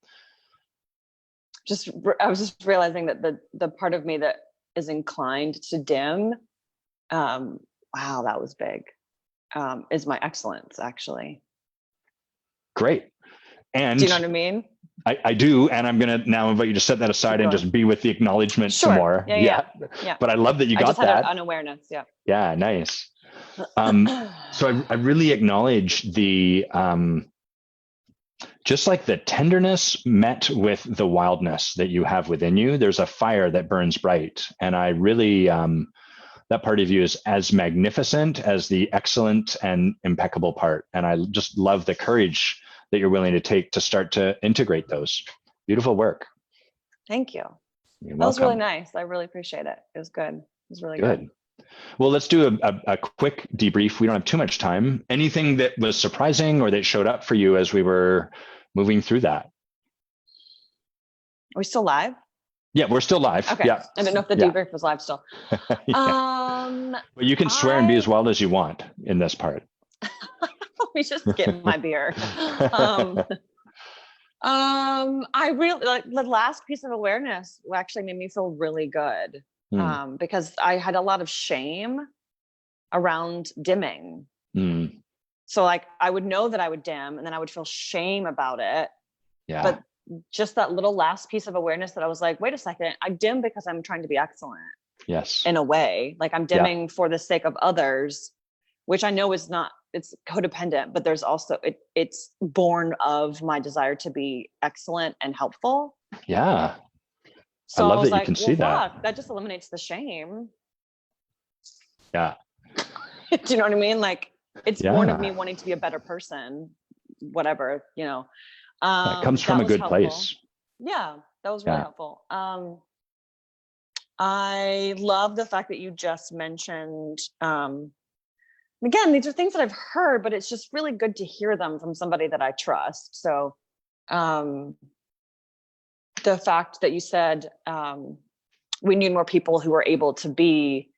I was just realizing that the part of me that is inclined to dim, wow, that was big, is my excellence, actually. Great. And do you know what I mean? I do. And I'm going to now invite you to set that aside and just be with the acknowledgement some more. Yeah. But I love that you got that. Had an unawareness. Yeah. Yeah. Nice. So I really acknowledge the, just like the tenderness met with the wildness that you have within you, there's a fire that burns bright. And I really, that part of you is as magnificent as the excellent and impeccable part. And I just love the courage that you're willing to take to start to integrate those. Beautiful work. Thank you. You're that was welcome. really nice. I really appreciate it. It was good. It was really good. Well, let's do a quick debrief. We don't have too much time. Anything that was surprising or that showed up for you as we were moving through that? Are we still live? Yeah, we're still live. Okay. Yeah. I didn't know if the debrief was live still. Well, you can swear and be as wild as you want in this part. Let me just get my beer. I really like the last piece of awareness actually made me feel really good. Because I had a lot of shame around dimming. So like I would know that I would dim and then I would feel shame about it. Yeah. But just that little last piece of awareness that I was like, wait a second, I dim because I'm trying to be excellent. Yes. In a way, like I'm dimming for the sake of others, which I know is not, it's codependent, but there's also, it's born of my desire to be excellent and helpful. Yeah. So I love that like, you can see that. That just eliminates the shame. Yeah. Do you know what I mean? Like it's born of me wanting to be a better person, whatever, you know. It comes from a good place. Yeah, that was really helpful. I love the fact that you just mentioned, again, these are things that I've heard, but it's just really good to hear them from somebody that I trust. So the fact that you said we need more people who are able to be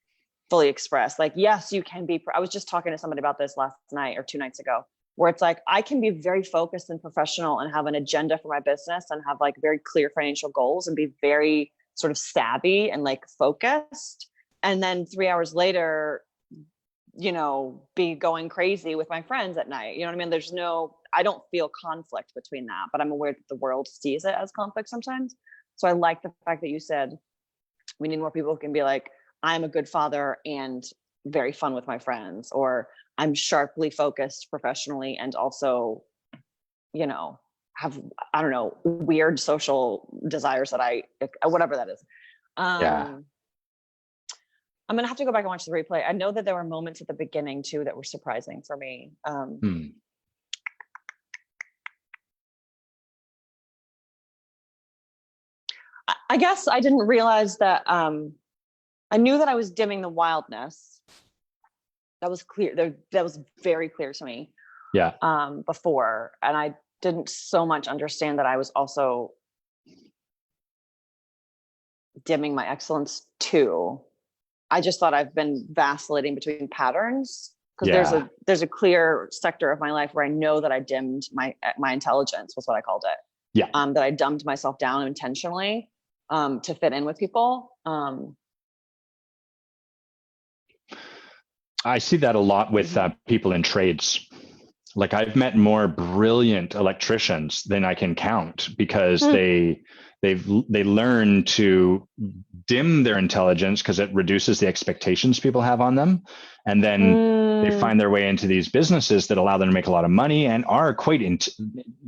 fully expressed. Like, yes, you can be. I was just talking to somebody about this last night or 2 nights ago, where it's like, I can be very focused and professional and have an agenda for my business and have like very clear financial goals and be very sort of savvy and like focused. And then 3 hours later, you know, be going crazy with my friends at night. You know what I mean? I don't feel conflict between that, but I'm aware that the world sees it as conflict sometimes. So I like the fact that you said we need more people who can be like, I'm a good father and very fun with my friends, or I'm sharply focused professionally and also, you know, have, I don't know, weird social desires that whatever that is. I'm going to have to go back and watch the replay. I know that there were moments at the beginning too that were surprising for me. I guess I didn't realize that I knew that I was dimming the wildness. That was clear. That was very clear to me. Yeah. Before, and I didn't so much understand that I was also dimming my excellence too. I just thought I've been vacillating between patterns because there's a clear sector of my life where I know that I dimmed my intelligence, was what I called it. Yeah. That I dumbed myself down intentionally to fit in with people. I see that a lot with people in trades. Like I've met more brilliant electricians than I can count because they learn to dim their intelligence because it reduces the expectations people have on them, and then they find their way into these businesses that allow them to make a lot of money and are quite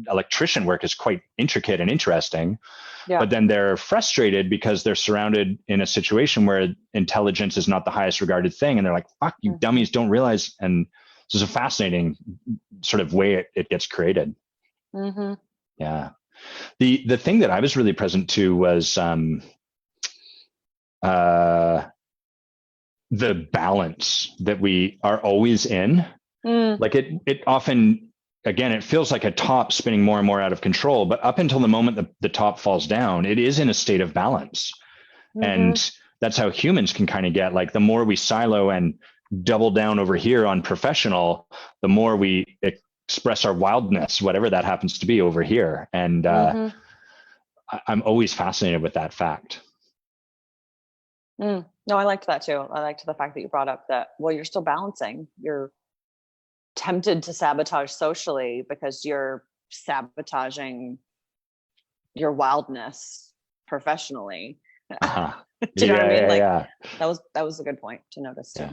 electrician work is quite intricate and interesting. Yeah. But then they're frustrated because they're surrounded in a situation where intelligence is not the highest regarded thing, and they're like, "Fuck, you dummies don't realize." And this is a fascinating sort of way it gets created. Yeah. The thing that I was really present to was the balance that we are always in. Like it often, again, it feels like a top spinning more and more out of control, but up until the moment the top falls down, it is in a state of balance. And that's how humans can kind of get, like, the more we silo and double down over here on professional, the more we express our wildness, whatever that happens to be, over here. And I'm always fascinated with that fact. No, I liked that too. I liked the fact that you brought up that, well, you're still balancing. You're tempted to sabotage socially because you're sabotaging your wildness professionally. Do you know what I mean? Like, that was a good point to notice too.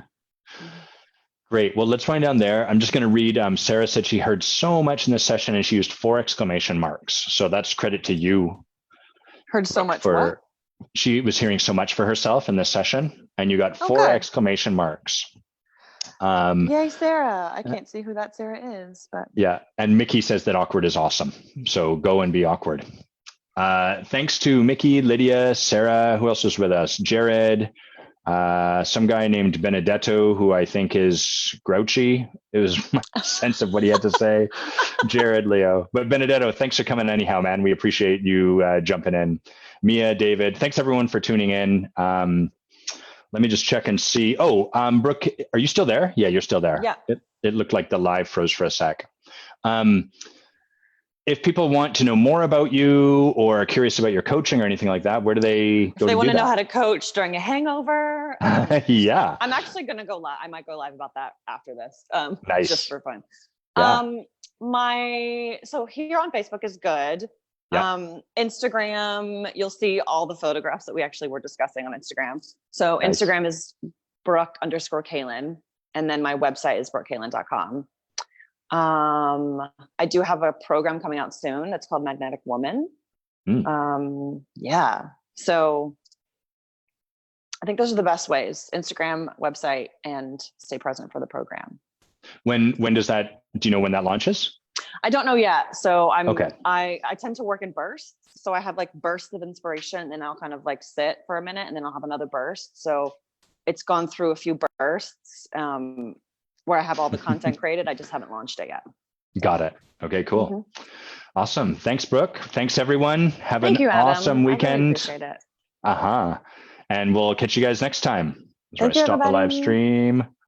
Great. Well, let's wind down there. I'm just going to read. Sarah said she heard so much in this session and she used 4 exclamation marks. So that's credit to you. Heard so much what? She was hearing so much for herself in this session, and you got 4 exclamation marks. Yay, Sarah. I can't see who that Sarah is, but yeah. And Mickey says that awkward is awesome. So go and be awkward. Thanks to Mickey, Lydia, Sarah. Who else was with us? Jared, some guy named Benedetto, who I think is grouchy. It was my sense of what he had to say. Jared, Leo. But Benedetto, thanks for coming anyhow, man. We appreciate you jumping in. Mia, David, thanks everyone for tuning in. Let me just check and see. Oh, Brooke, are you still there? Yeah, you're still there. Yeah. It looked like the live froze for a sec. If people want to know more about you or are curious about your coaching or anything like that, where do they go? If they want to know how to coach during a hangover. Yeah. I'm actually going to go live. I might go live about that after this. Nice. Just for fun. Yeah. So here on Facebook is good. Yeah. Instagram, you'll see all the photographs that we actually were discussing on Instagram. So nice. Instagram is Brooke_Kalan. And then my website is brookekalan.com. I do have a program coming out soon. That's called Magnetic Woman. Yeah. So I think those are the best ways: Instagram, website, and stay present for the program. When does that, do you know when that launches? I don't know yet. So I tend to work in bursts. So I have like bursts of inspiration, and then I'll kind of like sit for a minute, and then I'll have another burst. So it's gone through a few bursts where I have all the content created. I just haven't launched it yet. Got it. Okay, cool. Awesome. Thanks, Brooke. Thanks, everyone. Have an awesome weekend. I really appreciate it. And we'll catch you guys next time. Thank you, stop the live stream.